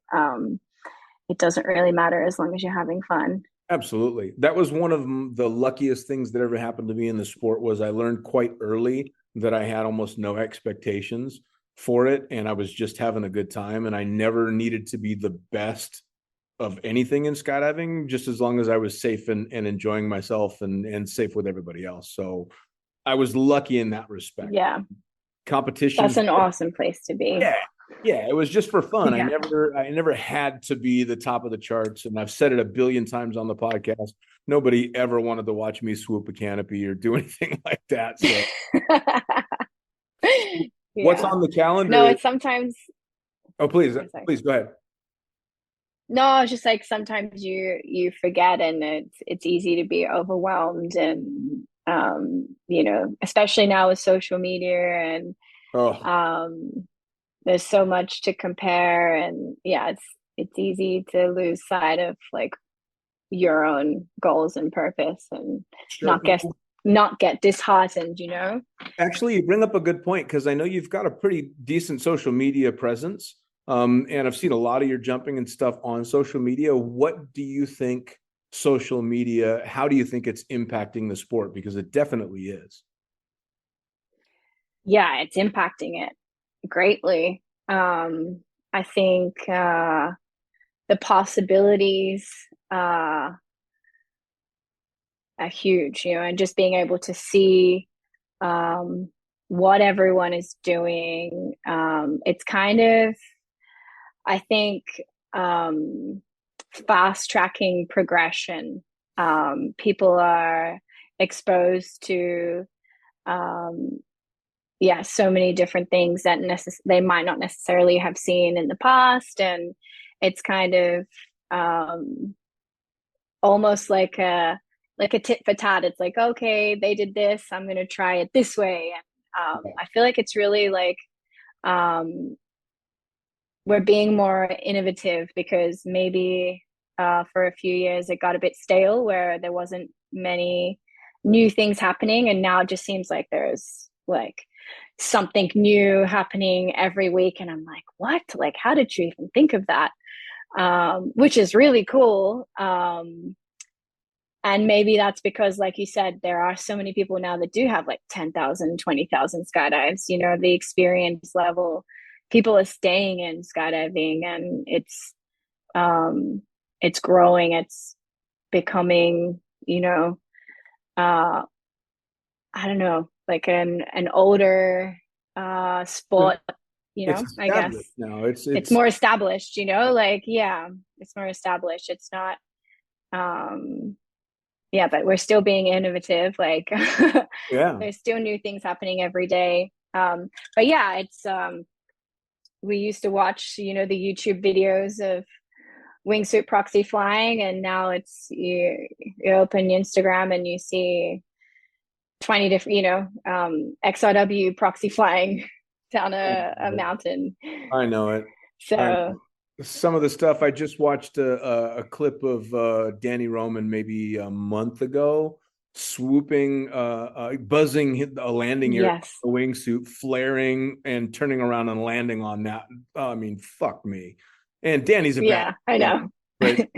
it doesn't really matter as long as you're having fun. Absolutely. That was one of the luckiest things that ever happened to me in the sport. Was I learned quite early that I had almost no expectations for it, and I was just having a good time, and I never needed to be the best of anything in skydiving, just as long as I was safe and enjoying myself and safe with everybody else. So I was lucky in that respect. Yeah, Competitions, that's an awesome place to be. yeah, Yeah, it was just for fun. Yeah. I never had to be the top of the charts, and I've said it a billion times on the podcast. Nobody ever wanted to watch me swoop a canopy or do anything like that. So, what's Yeah. on the No, calendar? it's sometimes, Oh, please, oh, sorry. please go ahead. No, it's just like sometimes you forget, and it's easy to be overwhelmed, and especially now with social media, and Oh, um there's so much to compare, and yeah, it's easy to lose sight of like your own goals and purpose, and sure. not get disheartened, you know. Actually, you bring up a good point because I know you've got a pretty decent social media presence. And I've seen a lot of your jumping and stuff on social media. What do you think social media, how do you think it's impacting the sport? Because it definitely is. Yeah, it's impacting it greatly. I think the possibilities uh, are huge, and just being able to see what everyone is doing. It's kind of, I think, um, fast tracking progression. People are exposed to, um, yeah, so many different things that they might not necessarily have seen in the past, and it's kind of um, almost like a tit for tat. It's like, okay, they did this, I'm going to try it this way, and I feel like it's really like um, we're being more innovative, because maybe for a few years it got a bit stale where there wasn't many new things happening, and now it just seems like there's like something new happening every week, and I'm like, what, like, how did you even think of that? Which is really cool. And maybe that's because, like you said, there are so many people now that do have like 10,000, 20,000 skydives, the experience level. People are staying in skydiving, and it's growing. It's becoming, uh, I don't know, like an older sport, It's I guess. established now. It's It's more established, like, yeah, it's more established. It's not, um, yeah, but we're still being innovative. Like, yeah. there's still new things happening every day. But yeah, it's we used to watch, the YouTube videos of wingsuit proxy flying, and now it's you open Instagram and you see 20 different, XRW proxy flying down a mountain. I know it. I So know. Some of the stuff I just watched a clip of Danny Roman maybe a month ago, swooping, buzzing a landing area, yes, a wingsuit, flaring and turning around and landing on that. I mean, fuck me. And Danny's a bad, yeah, I yeah, know. but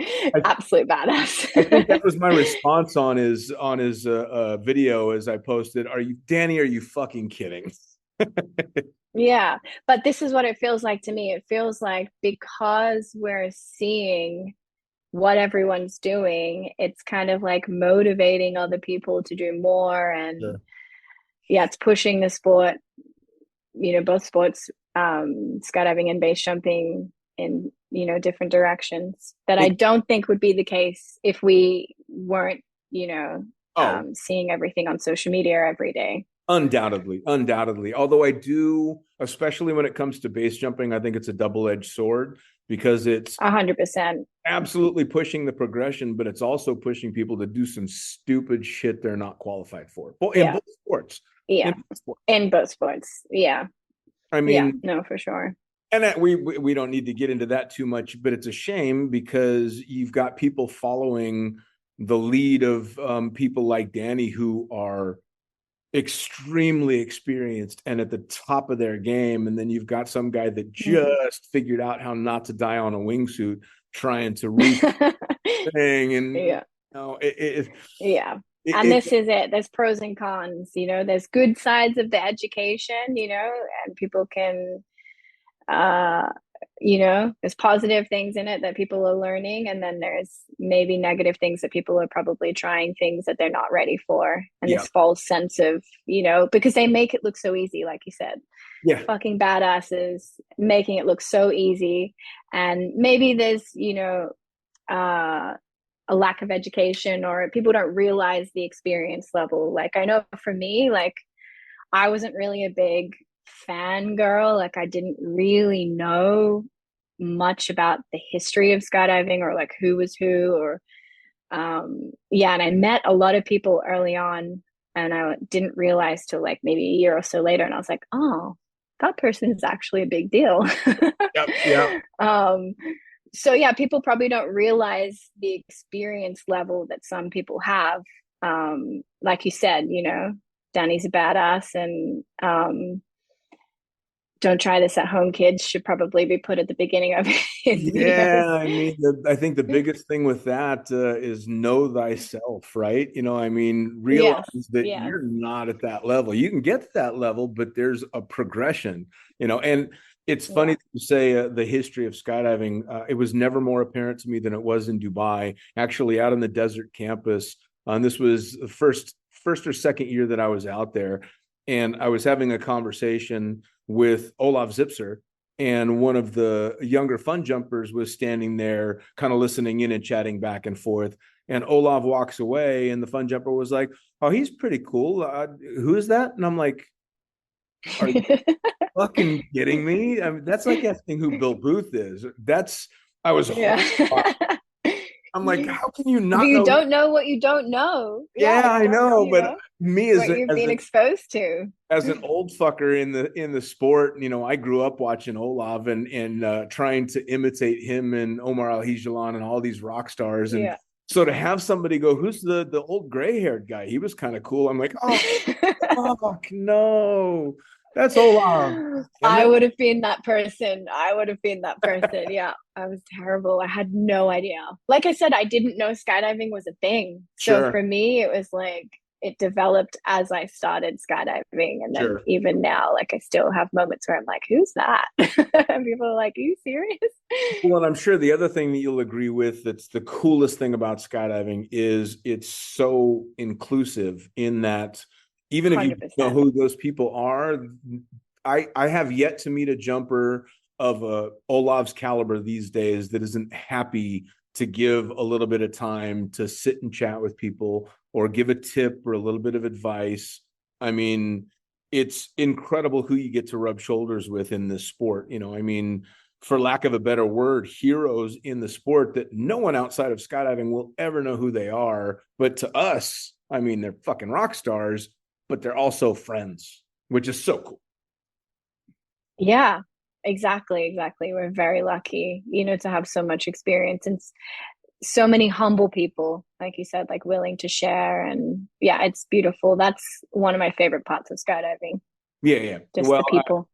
Absolute I think that badass. was my response on his video as I posted. Are you Danny? Are you fucking kidding? Yeah, but this is what it feels like to me. It feels like, because we're seeing what everyone's doing, it's kind of like motivating other people to do more. And Sure. yeah, it's pushing the sport, both sports, skydiving and base jumping, in, different directions that I It, don't think would be the case if we weren't, you know, oh, seeing everything on social media every day. undoubtedly, undoubtedly. Although I do, especially when it comes to base jumping, I think it's a double-edged sword because it's 100%. absolutely pushing the progression, but it's also pushing people to do some stupid shit they're not qualified for. Well, in Yeah. both sports. In Yeah. both sports. In both sports. Yeah. I Yeah. mean, No, for sure. and we don't need to get into that too much, but it's a shame because you've got people following the lead of people like Danny who are extremely experienced and at the top of their game, and then you've got some guy that just figured out how not to die on a wingsuit trying to reach thing, and Yeah. Yeah. And it this is it. There's pros and cons, there's good sides of the education, and people can, uh, there's positive things in it that people are learning. And then there's maybe negative things that people are probably trying things that they're not ready for. And yeah, this false sense of, because they make it look so easy, like you said. Yeah. fucking badasses, making it look so easy. And maybe there's, a lack of education, or people don't realize the experience level. Like, I know for me, like, I wasn't really a big fan girl. Like, I didn't really know much about the history of skydiving, or like who was who, or yeah. And I met a lot of people early on, and I didn't realize till like maybe a year or so later, and I was like, oh, that person is actually a big deal. Yep. Yeah. um so yeah, people probably don't realize the experience level that some people have. Like you said, Danny's a badass, and don't try this at home, kids should probably be put at the beginning of his videos. Yeah, I mean, I think the biggest thing with that is know thyself, right? I mean, realize Yes, that yes. you're not at that level. You can get to that level, but there's a progression, and it's funny Yeah. that you say the history of skydiving. It was never more apparent to me than it was in Dubai, actually out on the desert campus. And this was the first or second year that I was out there, and I was having a conversation with Olaf Zipser, and one of the younger fun jumpers was standing there kind of listening in and chatting back and forth, and Olaf walks away, and the fun jumper was like, oh, he's pretty cool, who is that? And I'm like, are you fucking kidding me? I mean, that's like asking who Bill Booth is. I was Yeah. horrified. I'm like, how can you But not you know? don't know what you don't know. Yeah, Yeah, you I don't, know, but me what you've been exposed to. as an old fucker in the sport, I grew up watching Olav and trying to imitate him and Omar Al Hijalan and all these rock stars. And Yeah. so to have somebody go, who's the old gray haired guy? He was kind of cool. I'm like, oh fuck no, that's Olav. And I then would have been that person. I would have been that person. Yeah, I was terrible. I had no idea. Like I said, I didn't know skydiving was a thing. So sure, for me, it was like it developed as I started skydiving. And then sure. even now, like I still have moments where I'm like, who's that? And people are like, are you serious? Well, and I'm sure the other thing that you'll agree with that's the coolest thing about skydiving is it's so inclusive in that even if you know 100%. who those people are, I have yet to meet a jumper of Olav's caliber these days that isn't happy to give a little bit of time to sit and chat with people or give a tip or a little bit of advice. I mean, it's incredible who you get to rub shoulders with in this sport. I mean, for lack of a better word, heroes in the sport that no one outside of skydiving will ever know who they are. But to us, I mean, they're fucking rock stars, but they're also friends, which is so cool. Yeah, exactly. We're very lucky, to have so much experience and so many humble people, like you said, like willing to share. And yeah, it's beautiful. That's one of my favorite parts of skydiving, Yeah, yeah. just Well, the people.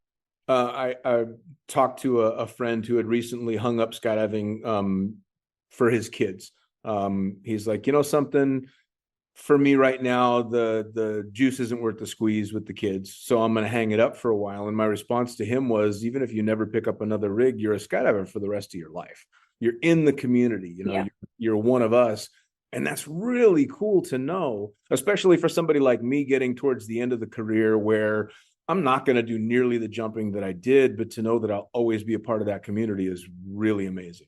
I talked to a friend who had recently hung up skydiving for his kids. He's like, something, for me right now, the juice isn't worth the squeeze with the kids, so I'm going to hang it up for a while. And my response to him was, even if you never pick up another rig, you're a skydiver for the rest of your life. You're in the community, Yeah. you're one of us. And that's really cool to know, especially for somebody like me getting towards the end of the career where I'm not going to do nearly the jumping that I did, but to know that I'll always be a part of that community is really amazing.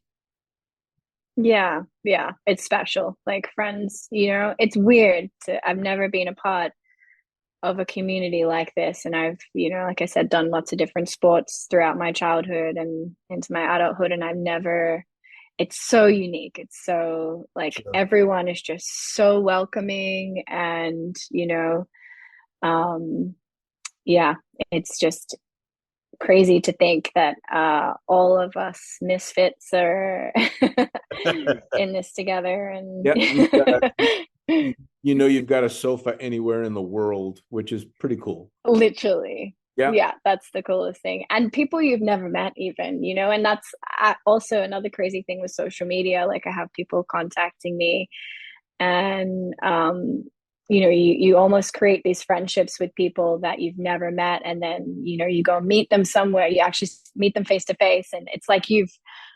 Yeah, it's special. Like friends, it's weird I've never been a part of a community like this. And I've, like I said, done lots of different sports throughout my childhood and into my adulthood. And it's so unique. It's so like Sure. everyone is just so welcoming and, yeah, it's just crazy to think that all of us misfits are in this together. And Yeah, you've got a sofa anywhere in the world, which is pretty cool. literally, Yeah. yeah, that's the coolest thing. And people you've never met, even, and that's also another crazy thing with social media. Like I have people contacting me, and you almost create these friendships with people that you've never met, and then you go meet them somewhere, you actually meet them face to face, and it's like you've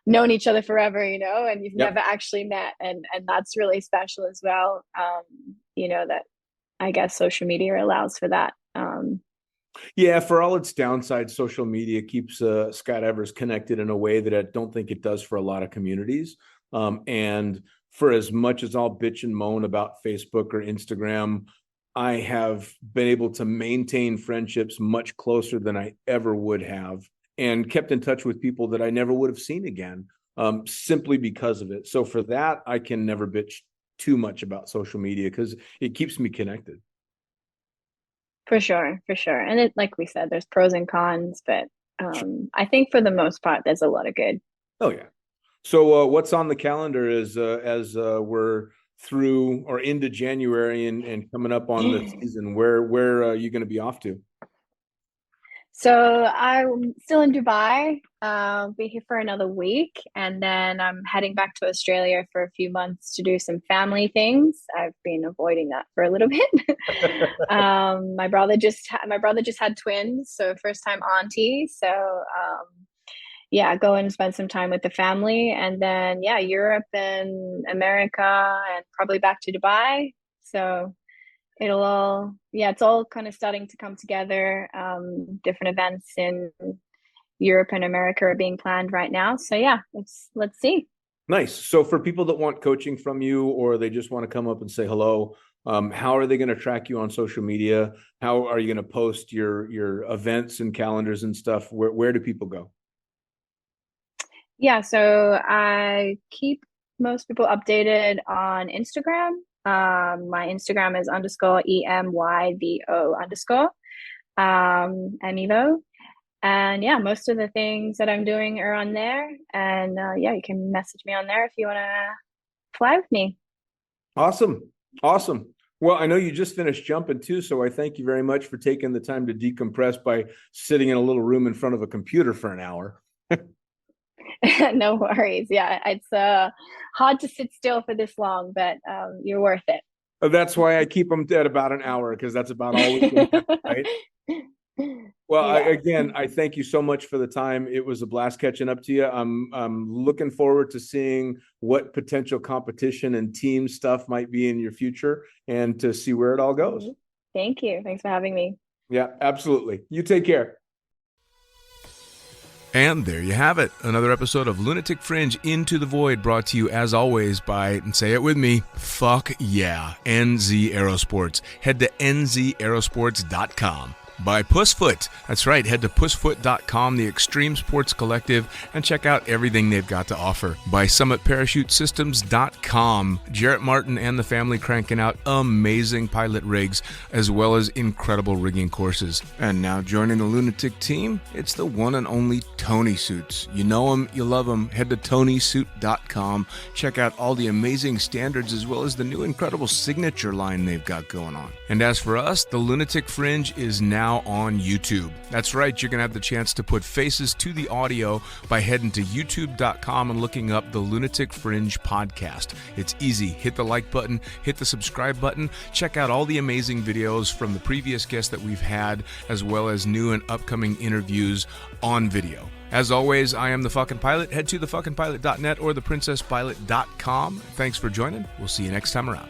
known each other forever, and you've Yep. never actually met, and that's really special as well. That I guess social media allows for that. Yeah, for all its downsides, social media keeps Scott Evers connected in a way that I don't think it does for a lot of communities. And for as much as I'll bitch and moan about Facebook or Instagram, I have been able to maintain friendships much closer than I ever would have, and kept in touch with people that I never would have seen again, simply because of it. So for that, I can never bitch too much about social media because it keeps me connected. For sure, for sure. And it, like we said, there's pros and cons, but I think for the most part, there's a lot of good. Oh yeah. So what's on the calendar is as we're through or into January and coming up on the season? Where are you going to be off to? So I'm still in Dubai. Be here for another week, and then I'm heading back to Australia for a few months to do some family things. I've been avoiding that for a little bit. My brother just had twins, so first time auntie. So yeah, go and spend some time with the family, and then yeah, Europe and America, and probably back to Dubai. So it's all kind of starting to come together. Different events in Europe and America are being planned right now. So yeah, let's see. Nice. So for people that want coaching from you, or they just want to come up and say hello, how are they going to track you on social media? How are you going to post your events and calendars and stuff? Where do people go? Yeah, so I keep most people updated on Instagram. My Instagram is _EMYVO_ Emivo. And yeah, most of the things that I'm doing are on there. And yeah, you can message me on there if you want to fly with me. Awesome. Well, I know you just finished jumping too, so I thank you very much for taking the time to decompress by sitting in a little room in front of a computer for an hour. No worries. Yeah, it's hard to sit still for this long, but you're worth it. That's why I keep them at about an hour, because that's about all we can have, right? Well, Yeah. I thank you so much for the time. It was a blast catching up to you. I'm looking forward to seeing what potential competition and team stuff might be in your future, and to see where it all goes. Thank you. Thanks for having me. Yeah, absolutely. You take care. And there you have it. Another episode of Lunatic Fringe Into the Void, brought to you as always by, and say it with me, fuck yeah, NZ Aerosports. Head to nzaerosports.com. By Pussfoot. That's right, head to pussfoot.com, the extreme sports collective, and check out everything they've got to offer. By summitparachutesystems.com. Jarrett Martin and the family cranking out amazing pilot rigs, as well as incredible rigging courses. And now joining the Lunatic team, it's the one and only Tony Suits. You know him, you love him. Head to tonysuit.com. Check out all the amazing standards, as well as the new incredible signature line they've got going on. And as for us, the Lunatic Fringe is now on YouTube. That's right, you're going to have the chance to put faces to the audio by heading to youtube.com and looking up the Lunatic Fringe podcast. It's easy. Hit the like button, hit the subscribe button, check out all the amazing videos from the previous guests that we've had, as well as new and upcoming interviews on video. As always, I am the fucking pilot. Head to thefuckingpilot.net or theprincesspilot.com. Thanks for joining. We'll see you next time around.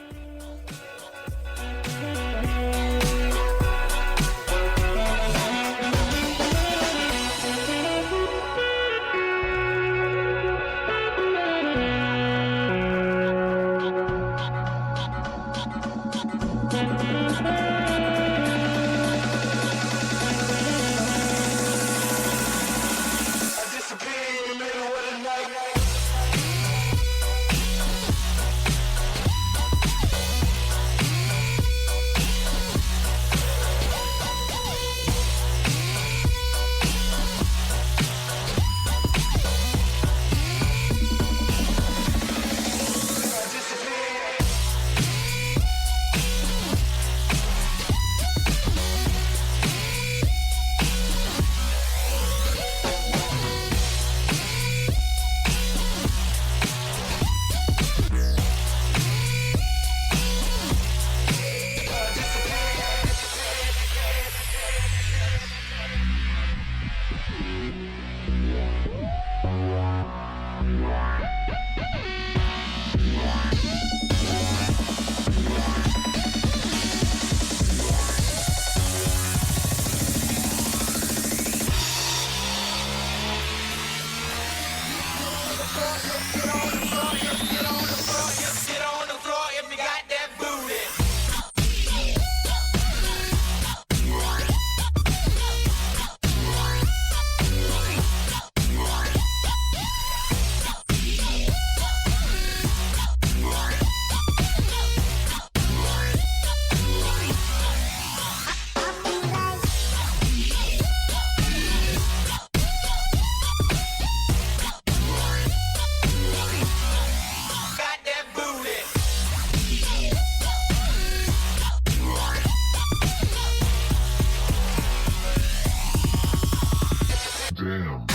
Jam.